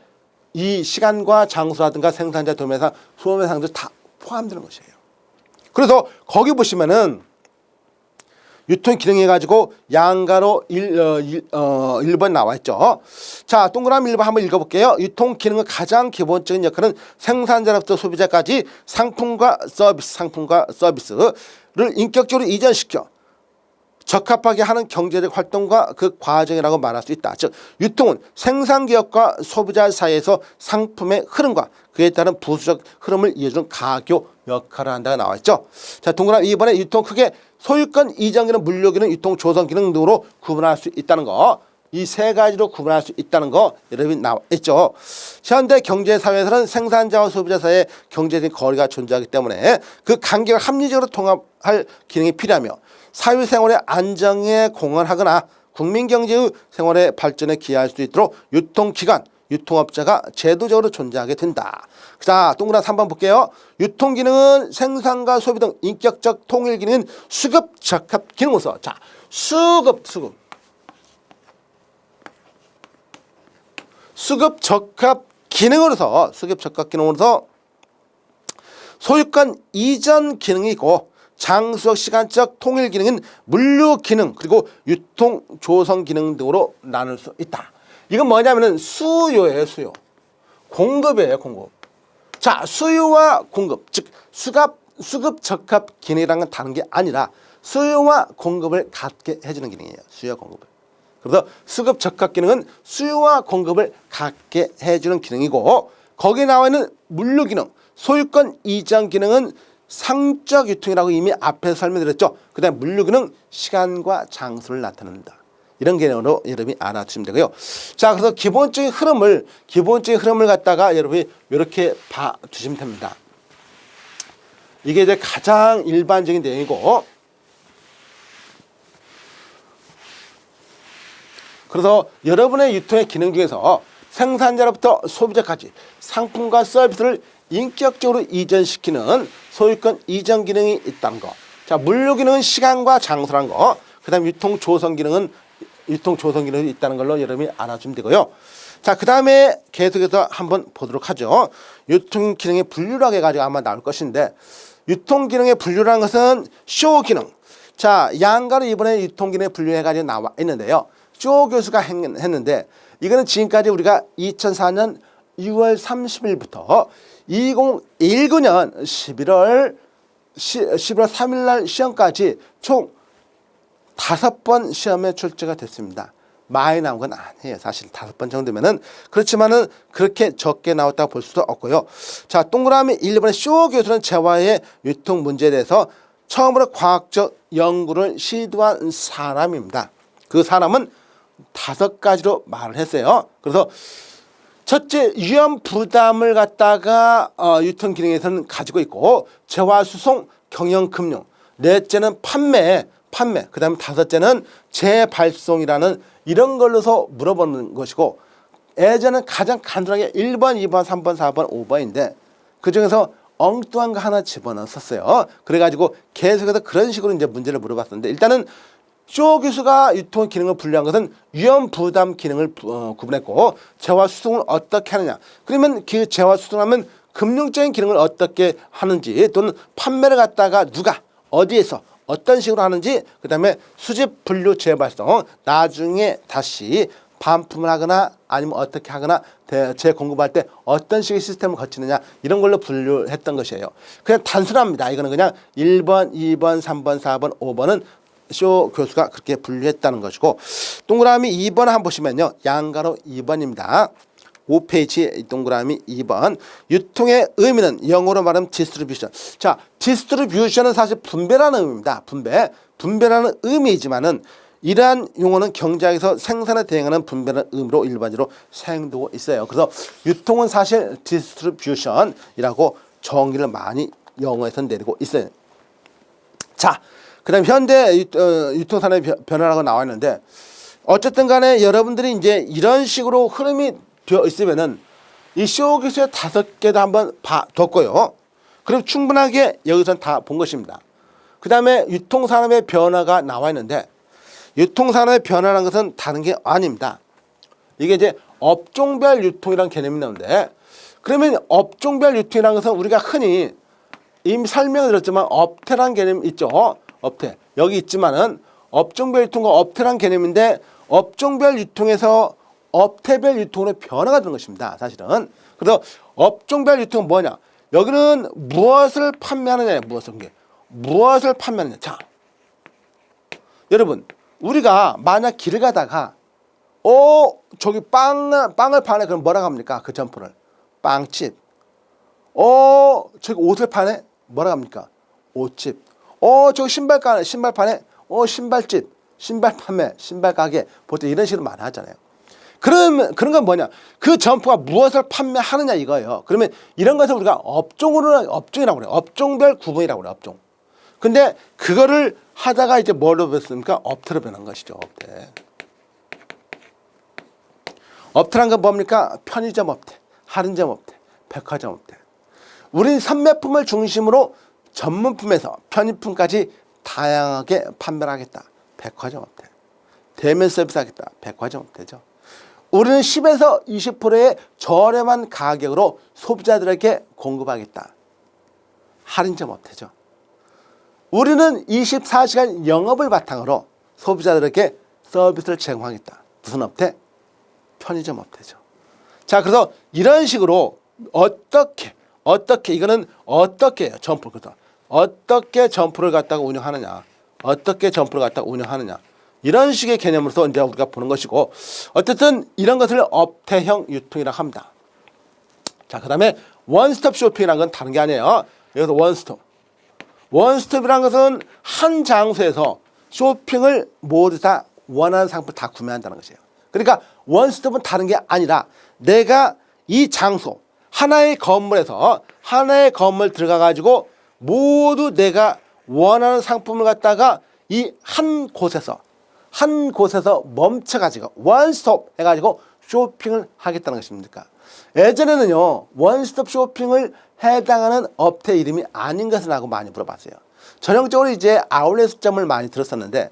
이 시간과 장소라든가 생산자, 도매상, 소매상도 다 포함되는 것이에요. 그래서 거기 보시면은 유통 기능 해가지고 양가로 1번 나와 있죠. 자, 동그라미 1번 한번 읽어볼게요. 유통 기능의 가장 기본적인 역할은 생산자로부터 소비자까지 상품과 서비스를 인격적으로 이전시켜 적합하게 하는 경제적 활동과 그 과정이라고 말할 수 있다. 즉 유통은 생산기업과 소비자 사이에서 상품의 흐름과 그에 따른 부수적 흐름을 이어주는 가교 역할을 한다고 나와 있죠. 자, 동그라미 2번에 유통 크게 소유권 이전 기능, 물류 기능, 유통 조성 기능 등으로 구분할 수 있다는 거. 이 세 가지로 구분할 수 있다는 거 여러분이 나와 있죠. 현대 경제 사회에서는 생산자와 소비자 사이에 경제적인 거리가 존재하기 때문에 그 관계를 합리적으로 통합할 기능이 필요하며 사회생활의 안정에 공헌하거나 국민경제의 생활의 발전에 기여할 수 있도록 유통기관, 유통업자가 제도적으로 존재하게 된다. 자, 동그라미 3번 볼게요. 유통기능은 생산과 소비 등 인격적 통일 기능은 수급 적합 기능으로서 자, 수급 적합 기능으로서 소유권 이전 기능이 있고 장수적 시간적 통일 기능은 물류 기능 그리고 유통 조성 기능 등으로 나눌 수 있다. 이건 뭐냐면은 수요예요, 수요. 공급이에요, 공급. 자, 수요와 공급, 즉 수급 적합 기능이라는 건 다른 게 아니라 수요와 공급을 갖게 해주는 기능이에요. 수요와 공급을. 그래서 수급 적합 기능은 수요와 공급을 갖게 해주는 기능이고 거기에 나와 있는 물류 기능, 소유권 이전 기능은 상적 유통이라고 이미 앞에서 설명드렸죠. 그 다음에 물류 기능 시간과 장소를 나타낸다. 이런 개념으로 여러분이 알아두시면 되고요. 자, 그래서 기본적인 흐름을 갖다가 여러분이 이렇게 봐두시면 됩니다. 이게 이제 가장 일반적인 내용이고, 그래서 여러분의 유통의 기능 중에서 생산자로부터 소비자까지 상품과 서비스를 인격적으로 이전시키는 소유권 이전 기능이 있다는 거. 자, 물류 기능은 시간과 장소라는 거. 그 다음에 유통 조성 기능이 있다는 걸로 여러분이 알아주면 되고요. 자, 그 다음에 계속해서 한번 보도록 하죠. 유통 기능의 분류라고 해가지고 아마 나올 것인데, 유통 기능의 분류라는 것은 쇼 기능. 자, 양가로 이번에 유통 기능의 분류해가지고 나와 있는데요. 쇼 교수가 했는데, 이거는 지금까지 우리가 2004년 6월 30일부터 2019년 11월 3일 날 시험까지 총 5번 시험에 출제가 됐습니다. 많이 나온 건 아니에요. 사실 5번 정도면은. 그렇지만은 그렇게 적게 나왔다고 볼 수도 없고요. 자, 동그라미 1번의 쇼 교수는 재화의 유통 문제에 대해서 처음으로 과학적 연구를 시도한 사람입니다. 그 사람은 5가지로 말을 했어요. 그래서 첫째, 위험 부담을 갖다가 유통 기능에서는 가지고 있고, 재화 수송, 경영 금융. 넷째는 판매. 그 다음에 5째는 재발송이라는 이런 걸로서 물어보는 것이고, 예전은 가장 간단하게 1번, 2번, 3번, 4번, 5번인데 그 중에서 엉뚱한 거 하나 집어넣었어요. 그래가지고 계속해서 그런 식으로 이제 문제를 물어봤었는데, 일단은 쇼 교수가 유통 기능을 분류한 것은 위험 부담 기능을 구분했고, 재화 수송을 어떻게 하느냐. 그러면 그 재화 수송하면 금융적인 기능을 어떻게 하는지, 또는 판매를 갖다가 누가 어디에서 어떤 식으로 하는지, 그 다음에 수집 분류 재발송, 나중에 다시 반품을 하거나 아니면 어떻게 하거나 재공급할 때 어떤 식의 시스템을 거치느냐, 이런 걸로 분류했던 것이에요. 그냥 단순합니다. 이거는 그냥 1번, 2번, 3번, 4번, 5번은 쇼 교수가 그렇게 분류했다는 것이고, 동그라미 2번 한번 보시면요, 양가로 2번입니다. 5페이지 동그라미 2번. 유통의 의미는 영어로 말하면 디스트리뷰션. 자, 디스트리뷰션은 사실 분배라는 의미입니다. 분배라는 의미이지만은 이러한 용어는 경제학에서 생산에 대응하는 분배라는 의미로 일반적으로 사용되고 있어요. 그래서 유통은 사실 디스트리뷰션이라고 정의를 많이 영어에서 내리고 있어요. 자, 그 다음 현대 유통산업의 변화라고 나와 있는데, 어쨌든 간에 여러분들이 이제 이런 식으로 흐름이 되어 있으면은 이 쇼기수의 5개도 한번 뒀고요. 그럼 충분하게 여기서는 다 본 것입니다. 그 다음에 유통산업의 변화가 나와 있는데, 유통산업의 변화라는 것은 다른 게 아닙니다. 이게 이제 업종별 유통이라는 개념이 나오는데, 그러면 업종별 유통이라는 것은 우리가 흔히 이미 설명을 드렸지만 업태라는 개념 있죠. 업태. 여기 있지만은 업종별 유통과 업태라는 개념인데, 업종별 유통에서 업태별 유통으로 변화가 되는 것입니다. 사실은. 그래서 업종별 유통은 뭐냐? 여기는 무엇을 판매하느냐, 무엇을 판매하느냐. 자, 여러분, 우리가 만약 길을 가다가 저기 빵을 파네. 그럼 뭐라고 합니까? 그 점포를 빵집. 저기 옷을 파네. 뭐라고 합니까? 옷집. 저기 신발 파네. 신발집. 신발 판매, 신발 가게. 보통 이런 식으로 말하잖아요. 그런 건 뭐냐? 그 점포가 무엇을 판매하느냐 이거예요. 그러면 이런 것을 우리가 업종이라고 그래요. 업종별 구분이라고 그래요. 업종. 근데 그거를 하다가 이제 뭐로 변했습니까? 업태로 변한 것이죠. 업태. 업태란 건 뭡니까? 편의점 업태, 할인점 업태, 백화점 업태. 우린 판매품을 중심으로 전문품에서 편의품까지 다양하게 판매를 하겠다. 백화점 업태. 대면 서비스 하겠다. 백화점 업태죠. 우리는 10에서 20%의 저렴한 가격으로 소비자들에게 공급하겠다. 할인점 업태죠. 우리는 24시간 영업을 바탕으로 소비자들에게 서비스를 제공하겠다. 무슨 업태? 편의점 업태죠. 자, 그래서 이런 식으로 어떻게 이거는 어떻게 점포를 어떻게 점포를 갖다가 운영하느냐, 이런 식의 개념으로서 이제 우리가 보는 것이고, 어쨌든 이런 것을 업태형 유통이라고 합니다. 자, 그 다음에 원스톱 쇼핑이라는 건 다른 게 아니에요. 여기서 원스톱이라는 것은 한 장소에서 쇼핑을 모두 다 원하는 상품을 다 구매한다는 것이에요. 그러니까 원스톱은 다른 게 아니라 내가 이 장소 하나의 건물에서 하나의 건물 들어가 가지고 모두 내가 원하는 상품을 갖다가 이 한 곳에서 멈춰 가지고 원스톱 해가지고 쇼핑을 하겠다는 것입니까? 예전에는요, 원스톱 쇼핑을 해당하는 업체 이름이 아닌 것을 하고 많이 물어봤어요. 전형적으로 이제 아울렛점을 많이 들었었는데,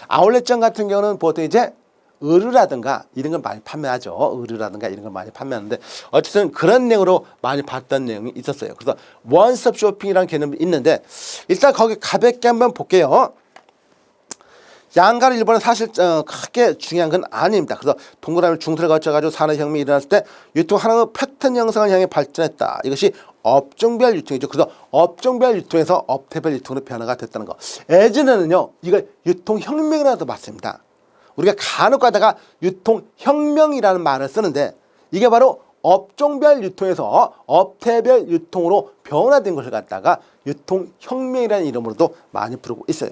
아울렛점 같은 경우는 보통 이제 의류라든가 이런 걸 많이 판매하죠. 의류라든가 이런 걸 많이 판매하는데, 어쨌든 그런 내용으로 많이 봤던 내용이 있었어요. 그래서 원스톱 쇼핑이라는 개념이 있는데, 일단 거기 가볍게 한번 볼게요. 양가를 일본은 사실 크게 중요한 건 아닙니다. 그래서 동그라미 중세를 거쳐가지고 산업혁명이 일어났을 때 유통 하나의 패턴 형성을 향해 발전했다. 이것이 업종별 유통이죠. 그래서 업종별 유통에서 업태별 유통으로 변화가 됐다는 거. 예전에는요, 이걸 유통혁명이라도 봤습니다. 우리가 간혹 가다가 유통혁명이라는 말을 쓰는데, 이게 바로 업종별 유통에서 업태별 유통으로 변화된 것을 갖다가 유통혁명이라는 이름으로도 많이 부르고 있어요.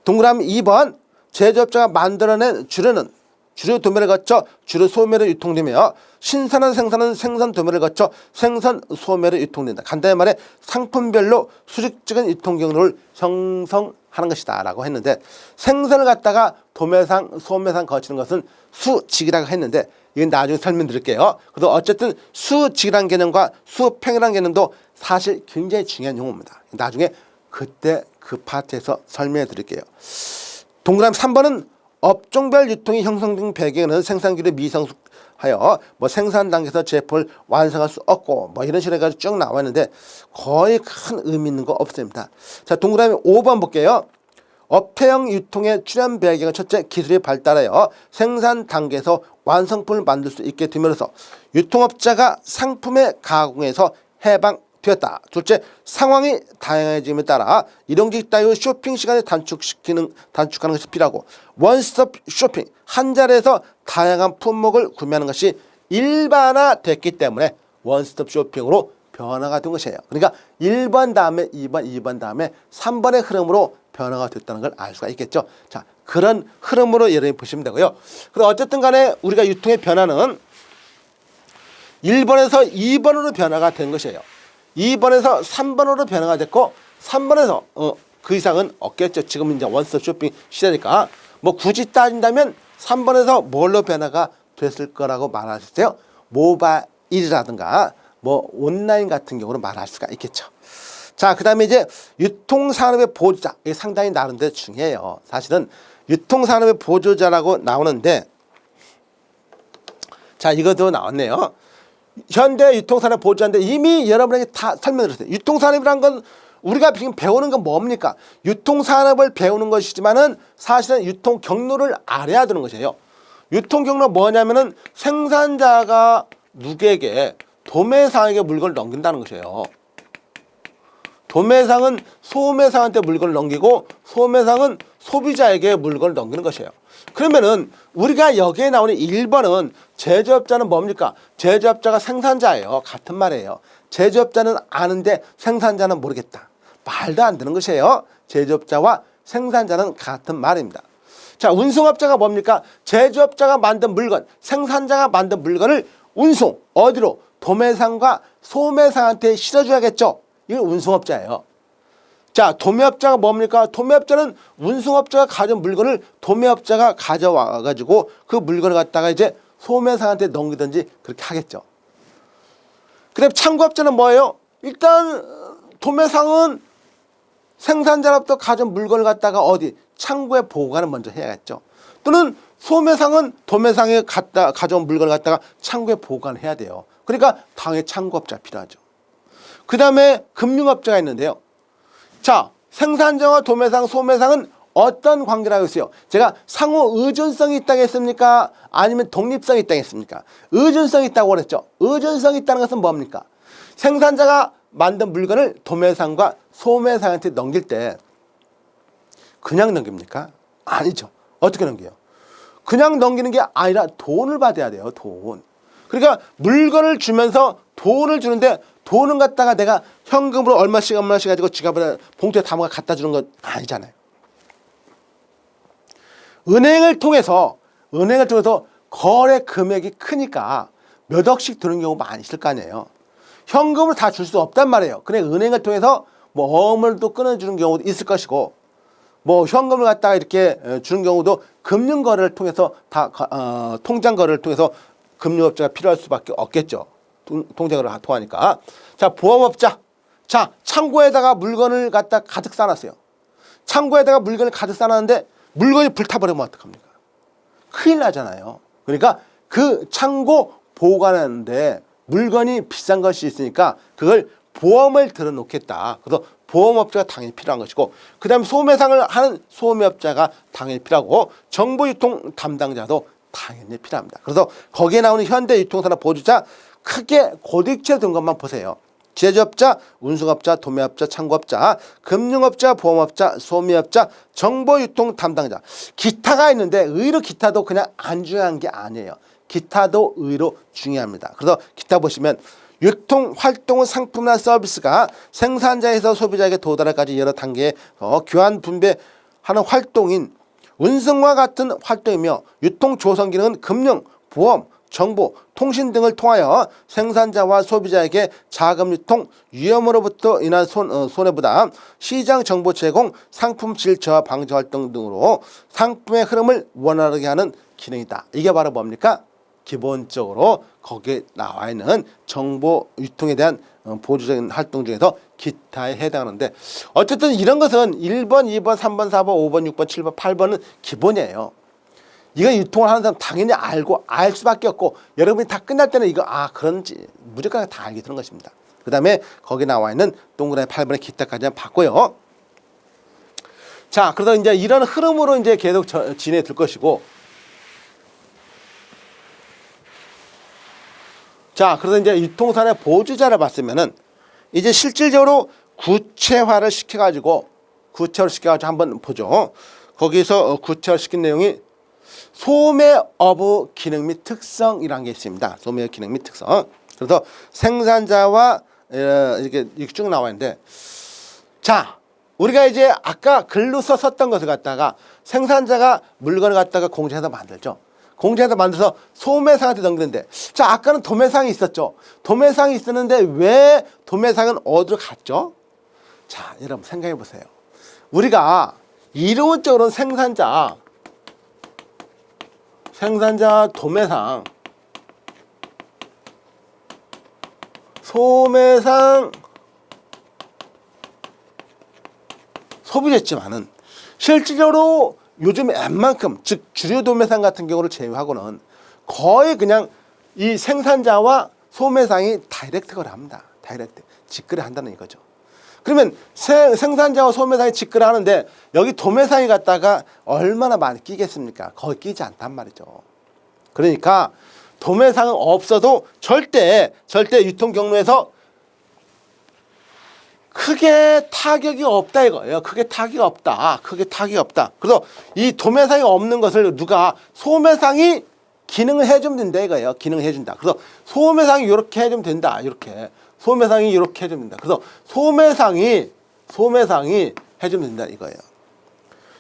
동그라미 2번, 제조업자가 만들어낸 주류는 주류 도매를 거쳐 주류 소매로 유통되며, 신선한 생산은 생산 도매를 거쳐 생산 소매로 유통된다. 간단히 말해 상품별로 수직적인 유통 경로를 형성하는 것이다 라고 했는데, 생선을 갖다가 도매상 소매상 거치는 것은 수직이라고 했는데, 이건 나중에 설명드릴게요. 그래서 어쨌든 수직이라는 개념과 수평이라는 개념도 사실 굉장히 중요한 용어입니다. 나중에 그때 그 파트에서 설명해 드릴게요. 동그라미 3번은 업종별 유통이 형성된 배경에는 생산기를 미성숙하여 생산 단계에서 제품을 완성할 수 없고 이런 식으로 해가지고 쭉 나와 있는데, 거의 큰 의미 있는 거 없습니다. 자, 동그라미 5번 볼게요. 업태형 유통의 출현 배경은 첫째, 기술이 발달하여 생산 단계에서 완성품을 만들 수 있게 됨으로써 유통업자가 상품의 가공에서 해방되었다. 둘째, 상황이 다양해짐에 따라 일용직 따위 쇼핑 시간을 단축하는 것이 필요하고, 원스톱 쇼핑, 한 자리에서 다양한 품목을 구매하는 것이 일반화됐기 때문에 원스톱 쇼핑으로 변화가 된 것이에요. 그러니까 1번 다음에 2번, 2번 다음에 3번의 흐름으로 변화가 됐다는 걸 알 수가 있겠죠. 자, 그런 흐름으로 여러분이 보시면 되고요. 그리고 어쨌든 간에 우리가 유통의 변화는 1번에서 2번으로 변화가 된 것이에요. 2번에서 3번으로 변화가 됐고 3번에서 그 이상은 없겠죠. 지금 이제 원스톱 쇼핑 시대니까 뭐 굳이 따진다면 3번에서 뭘로 변화가 됐을 거라고 말할 수 있어요. 모바일이라든가 뭐 온라인 같은 경우로 말할 수가 있겠죠. 자, 그 다음에 이제 유통산업의 보조자, 이게 상당히 나름대로 중요해요. 사실은 유통산업의 보조자라고 나오는데, 자, 이것도 나왔네요. 현대 유통산업 보조자인데 이미 여러분에게 다 설명을 드렸어요. 유통산업이란 건 우리가 지금 배우는 건 뭡니까? 유통산업을 배우는 것이지만은 사실은 유통 경로를 알아야 되는 것이에요. 유통 경로가 뭐냐면은 생산자가 누구에게 도매상에게 물건을 넘긴다는 것이에요. 도매상은 소매상한테 물건을 넘기고 소매상은 소비자에게 물건을 넘기는 것이에요. 그러면은 우리가 여기에 나오는 1번은 제조업자는 뭡니까? 제조업자가 생산자예요. 같은 말이에요. 제조업자는 아는데 생산자는 모르겠다. 말도 안 되는 것이에요. 제조업자와 생산자는 같은 말입니다. 자, 운송업자가 뭡니까? 제조업자가 만든 물건, 생산자가 만든 물건을 운송, 어디로? 도매상과 소매상한테 실어줘야겠죠. 이게 운송업자예요. 자, 도매업자가 뭡니까? 도매업자는 운송업자가 가져온 물건을 도매업자가 가져와가지고 그 물건을 갖다가 이제 소매상한테 넘기든지 그렇게 하겠죠. 그 다음에 창고업자는 뭐예요? 일단 도매상은 생산자로부터 가져온 물건을 갖다가 어디? 창고에 보관을 먼저 해야겠죠. 또는 소매상은 도매상에 가져온 물건을 갖다가 창고에 보관해야 돼요. 그러니까 당연히 창고업자가 필요하죠. 그 다음에 금융업자가 있는데요. 자, 생산자와 도매상, 소매상은 어떤 관계라고 했어요? 제가 상호 의존성이 있다고 했습니까? 아니면 독립성이 있다고 했습니까? 의존성이 있다고 그랬죠. 의존성이 있다는 것은 뭡니까? 생산자가 만든 물건을 도매상과 소매상한테 넘길 때 그냥 넘깁니까? 아니죠. 어떻게 넘겨요? 그냥 넘기는 게 아니라 돈을 받아야 돼요. 돈. 그러니까 물건을 주면서 돈을 주는데 돈은 갖다가 내가 현금으로 얼마씩 가지고 지갑에 봉투에 담아 갖다 주는 건 아니잖아요. 은행을 통해서 거래 금액이 크니까 몇 억씩 드는 경우 많이 있을 거 아니에요. 현금을 다 줄 수 없단 말이에요. 그래 은행을 통해서 뭐 어물도 끊어주는 경우도 있을 것이고 뭐 현금을 갖다가 이렇게 주는 경우도 금융거래를 통해서 통장거래를 통해서 금융업자가 필요할 수밖에 없겠죠. 통장거래를 통하니까. 자, 보험업자. 자, 창고에다가 물건을 갖다 가득 싸놨어요. 창고에다가 물건을 가득 싸놨는데 물건이 불타버리면 어떡합니까? 큰일 나잖아요. 그러니까 그 창고 보관하는데 물건이 비싼 것이 있으니까 그걸 보험을 들어놓겠다. 그래서 보험업자가 당연히 필요한 것이고 그 다음에 소매상을 하는 소매업자가 당연히 필요하고 정보유통 담당자도 당연히 필요합니다. 그래서 거기에 나오는 현대유통산업 보조자 크게 고딕체로 된 것만 보세요. 제조업자, 운송업자, 도매업자, 창고업자, 금융업자, 보험업자, 소매업자, 정보유통 담당자. 기타가 있는데 의외로 기타도 그냥 안 중요한 게 아니에요. 기타도 의외로 중요합니다. 그래서 기타 보시면 유통 활동은 상품이나 서비스가 생산자에서 소비자에게 도달할까지 여러 단계의 교환 분배하는 활동인 운송과 같은 활동이며 유통 조성 기능은 금융, 보험, 정보, 통신 등을 통하여 생산자와 소비자에게 자금 유통, 위험으로부터 인한 손해부담, 시장 정보 제공, 상품 질 저하 방지 활동 등으로 상품의 흐름을 원활하게 하는 기능이다. 이게 바로 뭡니까? 기본적으로 거기에 나와 있는 정보 유통에 대한 보조적인 활동 중에서 기타에 해당하는데 어쨌든 이런 것은 1번, 2번, 3번, 4번, 5번, 6번, 7번, 8번은 기본이에요. 이거 유통을 하는 사람 당연히 알고 알 수밖에 없고 여러분이 다 끝날 때는 이거 그런지 무조건 다 알게 되는 것입니다. 그 다음에 거기 나와 있는 동그라미 8번의 기타까지 봤고요. 자, 그래서 이제 이런 흐름으로 이제 계속 진행해 될 것이고 자, 그래서 이제 유통산의 보조자를 봤으면은 이제 실질적으로 구체화를 시켜가지고 한번 보죠. 거기서 구체화 시킨 내용이 소매업의 기능 및 특성이라는 게 있습니다. 소매의 기능 및 특성. 그래서 생산자와 이렇게 쭉 나와 있는데, 자, 우리가 이제 아까 글로 썼던 것을 갖다가 생산자가 물건을 갖다가 공장에서 만들죠. 공장에서 만들어서 소매상한테 넘기는데, 자, 아까는 도매상이 있었죠. 도매상이 있었는데 왜 도매상은 어디로 갔죠? 자, 여러분 생각해 보세요. 우리가 이론적으로는 생산자 도매상, 소매상, 소비자였지만은 실질적으로 요즘 웬만큼, 즉 주류 도매상 같은 경우를 제외하고는 거의 그냥 이 생산자와 소매상이 다이렉트 거래합니다. 다이렉트 직거래 한다는 이거죠. 그러면 생산자와 소매상이 직거래 하는데 여기 도매상이 갖다가 얼마나 많이 끼겠습니까? 거의 끼지 않단 말이죠. 그러니까 도매상은 없어도 절대 유통 경로에서 크게 타격이 없다 이거예요. 크게 타격이 없다. 그래서 이 도매상이 없는 것을 누가 소매상이 기능을 해주면 된다 이거예요. 기능을 해준다. 그래서 소매상이 이렇게 해주면 된다. 이렇게 소매상이 이렇게 해주면 된다. 그래서 소매상이 해주면 된다 이거예요.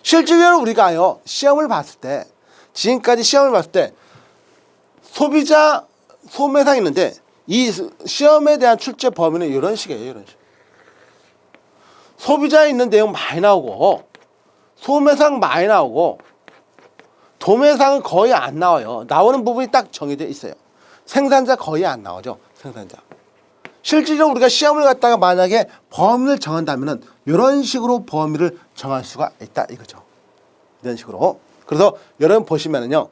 실질적으로 우리가요 시험을 봤을 때, 지금까지 시험을 봤을 때 소비자 소매상이 있는데 이 시험에 대한 출제 범위는 이런 식이에요. 이런 식. 소비자에 있는 내용 많이 나오고 소매상 많이 나오고 도매상은 거의 안 나와요. 나오는 부분이 딱 정해져 있어요. 생산자 거의 안 나오죠. 생산자. 실질적으로 우리가 시험을 갖다가 만약에 범위를 정한다면은 이런 식으로 범위를 정할 수가 있다 이거죠. 이런 식으로. 그래서 여러분 보시면은요.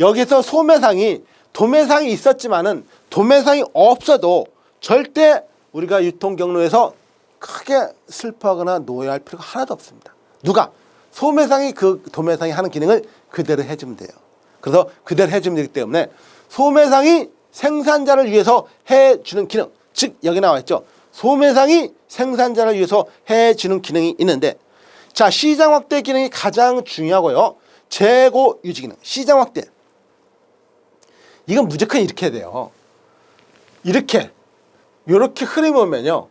여기서 소매상이 도매상이 있었지만은 도매상이 없어도 절대 우리가 유통 경로에서 크게 슬퍼하거나 노여할 필요가 하나도 없습니다. 누가? 소매상이 그 도매상이 하는 기능을 그대로 해주면 돼요. 그래서 그대로 해주면 되기 때문에 소매상이 생산자를 위해서 해주는 기능, 즉 여기 나와 있죠. 소매상이 생산자를 위해서 해주는 기능이 있는데, 자, 시장 확대 기능이 가장 중요하고요. 재고 유지 기능, 시장 확대. 이건 무조건 이렇게 해야 돼요. 이렇게 흐름이 오면요.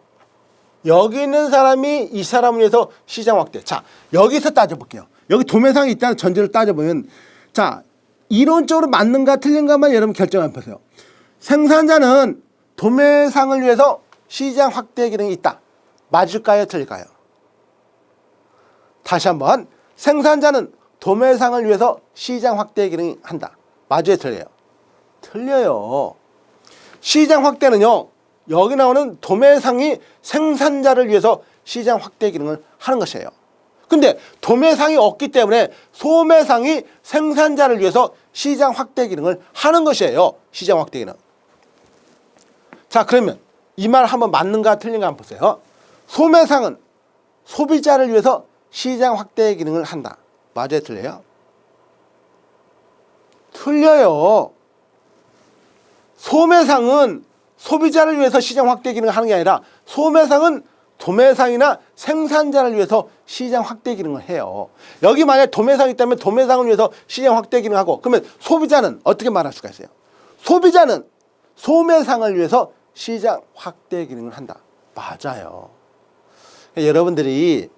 여기 있는 사람이 이 사람을 위해서 시장 확대. 자, 여기서 따져볼게요. 여기 도매상이 있다는 전제를 따져보면, 자, 이론적으로 맞는가 틀린가만 여러분 결정 한번 보세요. 생산자는 도매상을 위해서 시장 확대 기능이 있다. 맞을까요? 틀릴까요? 다시 한번. 생산자는 도매상을 위해서 시장 확대 기능이 한다. 맞아요? 틀려요? 틀려요. 시장 확대는요. 여기 나오는 도매상이 생산자를 위해서 시장 확대 기능을 하는 것이에요. 근데 도매상이 없기 때문에 소매상이 생산자를 위해서 시장 확대 기능을 하는 것이에요. 시장 확대 기능. 자, 그러면 이 말 한번 맞는가 틀린가 한번 보세요. 소매상은 소비자를 위해서 시장 확대 기능을 한다. 맞아요? 틀려요? 틀려요. 소매상은 소비자를 위해서 시장 확대 기능을 하는 게 아니라 소매상은 도매상이나 생산자를 위해서 시장 확대 기능을 해요. 여기 만약에 도매상이 있다면 도매상을 위해서 시장 확대 기능을 하고, 그러면 소비자는 어떻게 말할 수가 있어요? 소비자는 소매상을 위해서 시장 확대 기능을 한다. 맞아요. 그러니까 여러분들이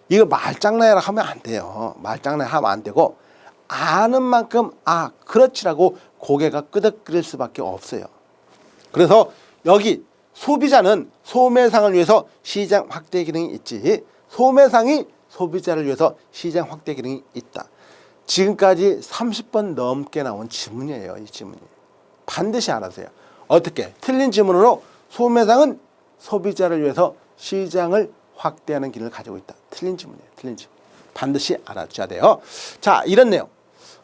이거 말장난이라 하면 안 돼요. 말장난 하면 안 되고, 아는 만큼 그렇지라고 고개가 끄덕거릴 수밖에 없어요. 그래서 여기 소비자는 소매상을 위해서 시장 확대 기능이 있지, 소매상이 소비자를 위해서 시장 확대 기능이 있다. 지금까지 30번 넘게 나온 지문이에요. 이 지문이. 반드시 알아주세요. 어떻게? 틀린 지문으로 소매상은 소비자를 위해서 시장을 확대하는 기능을 가지고 있다. 틀린 지문이에요. 틀린 지문. 반드시 알아줘야 돼요. 자, 이런 내용.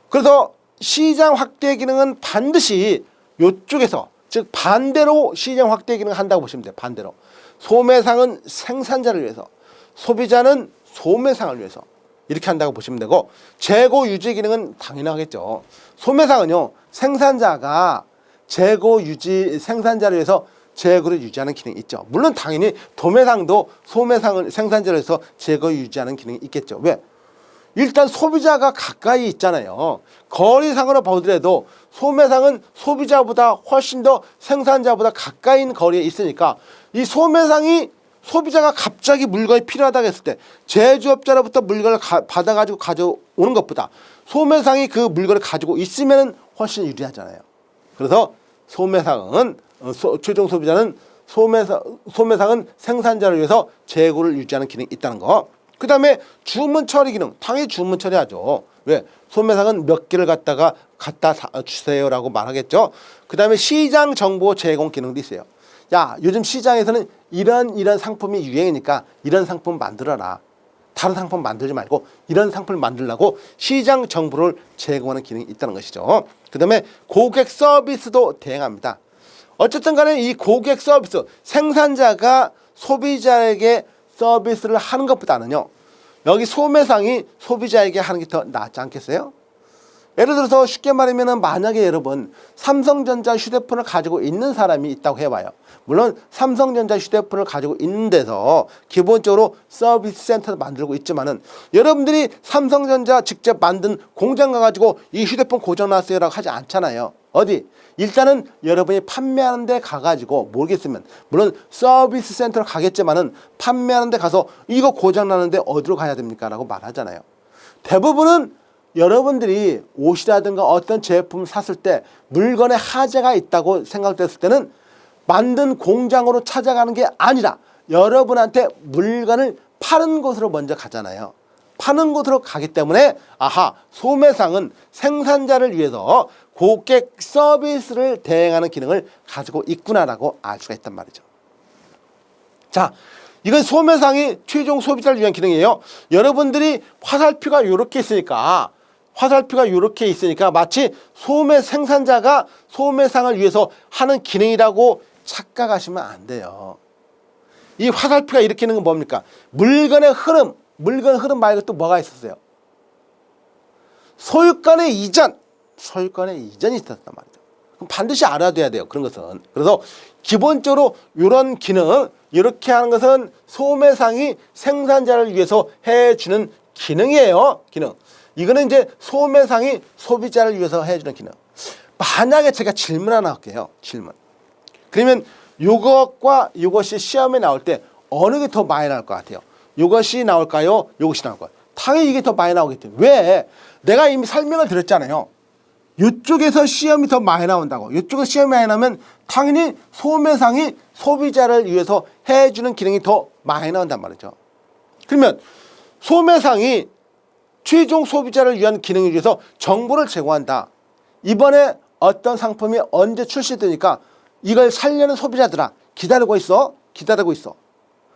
그래서 시장 확대 기능은 반드시 이쪽에서, 즉 반대로 시장 확대 기능을 한다고 보시면 돼요. 반대로. 소매상은 생산자를 위해서, 소비자는 소매상을 위해서 이렇게 한다고 보시면 되고, 재고 유지 기능은 당연하겠죠. 소매상은요, 생산자가 재고 유지, 생산자를 위해서 재고를 유지하는 기능이 있죠. 물론 당연히 도매상도 소매상을 생산자를 위해서 재고 유지하는 기능이 있겠죠. 왜? 일단 소비자가 가까이 있잖아요. 거리상으로 보더라도 소매상은 소비자보다 훨씬 더 생산자보다 가까이 있는 거리에 있으니까 이 소매상이 소비자가 갑자기 물건이 필요하다고 했을 때 제조업자로부터 물건을 받아가지고 가져오는 것보다 소매상이 그 물건을 가지고 있으면 훨씬 유리하잖아요. 그래서 소매상은 최종 소비자는 소매상은 생산자를 위해서 재고를 유지하는 기능이 있다는 거. 그 다음에 주문 처리 기능. 당연히 주문 처리하죠. 왜? 소매상은 몇 개를 갖다 주세요라고 말하겠죠. 그 다음에 시장 정보 제공 기능도 있어요. 야, 요즘 시장에서는 이런 상품이 유행이니까 이런 상품 만들어라. 다른 상품 만들지 말고 이런 상품을 만들려고 시장 정보를 제공하는 기능이 있다는 것이죠. 그 다음에 고객 서비스도 대행합니다. 어쨌든 간에 이 고객 서비스, 생산자가 소비자에게 서비스를 하는 것보다는요, 여기 소매상이 소비자에게 하는 게 더 낫지 않겠어요? 예를 들어서 쉽게 말하면 만약에 여러분 삼성전자 휴대폰을 가지고 있는 사람이 있다고 해봐요. 물론 삼성전자 휴대폰을 가지고 있는 데서 기본적으로 서비스 센터를 만들고 있지만은 여러분들이 삼성전자 직접 만든 공장 가가지고 이 휴대폰 고장났어요라고 하지 않잖아요. 어디? 일단은 여러분이 판매하는 데 가가지고 모르겠으면 물론 서비스 센터로 가겠지만은 판매하는 데 가서 이거 고장나는데 어디로 가야 됩니까? 라고 말하잖아요. 대부분은 여러분들이 옷이라든가 어떤 제품을 샀을 때 물건에 하자가 있다고 생각됐을 때는 만든 공장으로 찾아가는 게 아니라 여러분한테 물건을 파는 곳으로 먼저 가잖아요. 파는 곳으로 가기 때문에 아하, 소매상은 생산자를 위해서 고객 서비스를 대행하는 기능을 가지고 있구나라고 알 수가 있단 말이죠. 자, 이건 소매상이 최종 소비자를 위한 기능이에요. 여러분들이 화살표가 이렇게 있으니까 마치 생산자가 소매상을 위해서 하는 기능이라고 착각하시면 안 돼요. 이 화살표가 이렇게 있는 건 뭡니까? 물건의 흐름 말고 또 뭐가 있었어요? 소유권의 이전이 있었단 말이죠. 그럼 반드시 알아둬야 돼요. 그런 것은. 그래서 기본적으로 이런 기능, 이렇게 하는 것은 소매상이 생산자를 위해서 해주는 기능이에요. 기능. 이거는 이제 소매상이 소비자를 위해서 해주는 기능. 만약에 제가 질문 하나 할게요. 질문. 그러면 이것과 이것이 시험에 나올 때 어느 게 더 많이 나올 것 같아요? 이것이 나올까요? 이것이 나올까요? 당연히 이게 더 많이 나오겠죠. 왜? 내가 이미 설명을 드렸잖아요. 이쪽에서 시험이 더 많이 나온다고. 이쪽에서 시험이 많이 나오면 당연히 소매상이 소비자를 위해서 해주는 기능이 더 많이 나온단 말이죠. 그러면 소매상이 최종 소비자를 위한 기능을 위해서 정보를 제공한다. 이번에 어떤 상품이 언제 출시되니까 이걸 살려는 소비자들아 기다리고 있어.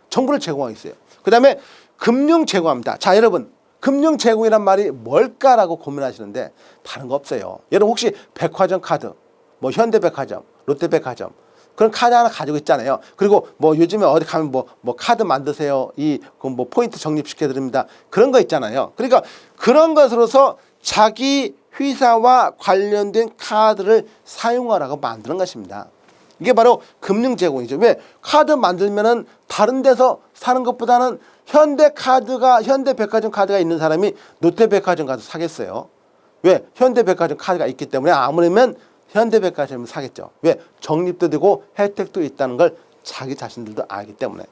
정보를 제공하고 있어요. 그 다음에 금융 제공합니다. 자, 여러분, 금융 제공이란 말이 뭘까라고 고민하시는데 다른 거 없어요. 여러분 혹시 백화점 카드, 뭐 현대백화점, 롯데백화점 그런 카드 하나 가지고 있잖아요. 그리고 뭐 요즘에 어디 가면 뭐 카드 만드세요. 뭐 포인트 적립시켜 드립니다. 그런 거 있잖아요. 그러니까 그런 것으로서 자기 회사와 관련된 카드를 사용하라고 만드는 것입니다. 이게 바로 금융 제공이죠. 왜? 카드 만들면은 다른 데서 사는 것보다는 현대백화점 카드가 있는 사람이 롯데백화점 가서 사겠어요. 왜? 현대백화점 카드가 있기 때문에 아무래면 현대백화점을 사겠죠. 왜? 적립도 되고 혜택도 있다는 걸 자기 자신들도 알기 때문에.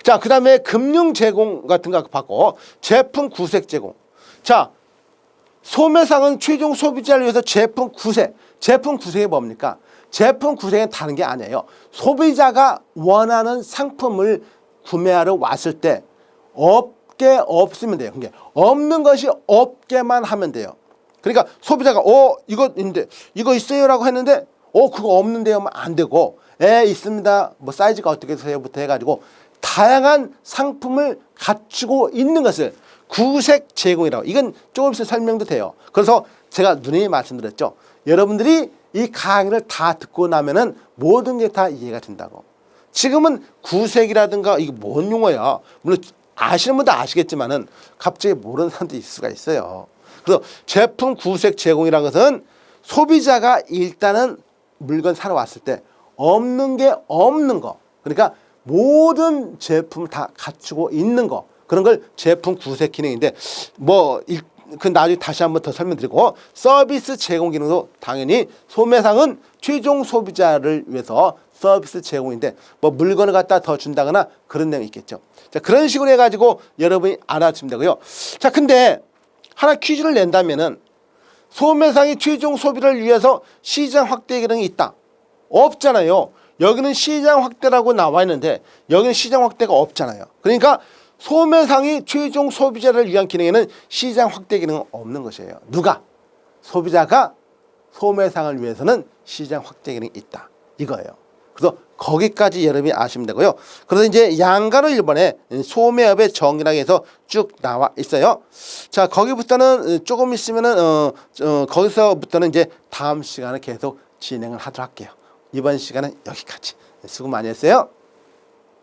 자, 그 다음에 금융 제공 같은 거 받고 제품 구색 제공. 자, 소매상은 최종 소비자를 위해서 제품 구색이 뭡니까? 제품 구색은 다른 게 아니에요. 소비자가 원하는 상품을 구매하러 왔을 때 없으면 돼요. 그게 없는 것이 없게만 하면 돼요. 그러니까 소비자가 이거 있는데 이거 있어요라고 했는데 그거 없는데요 하면 안 되고 있습니다. 뭐 사이즈가 어떻게 되세요부터 해가지고 다양한 상품을 갖추고 있는 것을 구색 제공이라고. 이건 조금 있으면 설명도 돼요. 그래서 제가 누누이 말씀드렸죠. 여러분들이 이 강의를 다 듣고 나면은 모든 게 다 이해가 된다고. 지금은 구색이라든가 이게 뭔 용어야. 물론 아시는 분도 아시겠지만은 갑자기 모르는 사람도 있을 수가 있어요. 그래서 제품 구색 제공이라는 것은 소비자가 일단은 물건 사러 왔을 때 없는 게 없는 거. 그러니까 모든 제품을 다 갖추고 있는 거. 그런 걸 제품 구색 기능인데 그 나중에 다시 한번 더 설명드리고, 서비스 제공 기능도 당연히 소매상은 최종 소비자를 위해서 서비스 제공인데 뭐 물건을 갖다 더 준다거나 그런 내용이 있겠죠. 자, 그런 식으로 해가지고 여러분이 알아주시면 되고요. 자, 근데 하나 퀴즈를 낸다면은 소매상이 최종 소비를 위해서 시장 확대 기능이 있다. 없잖아요. 여기는 시장 확대라고 나와 있는데 여기는 시장 확대가 없잖아요. 그러니까 소매상이 최종 소비자를 위한 기능에는 시장 확대 기능은 없는 것이에요. 누가? 소비자가 소매상을 위해서는 시장 확대 기능이 있다. 이거예요. 그래서 거기까지 여러분이 아시면 되고요. 그래서 이제 양가로 1번에 소매업의 정의라고 해서 쭉 나와 있어요. 자, 거기부터는 조금 있으면은 거기서부터는 이제 다음 시간에 계속 진행을 하도록 할게요. 이번 시간은 여기까지. 수고 많이 했어요.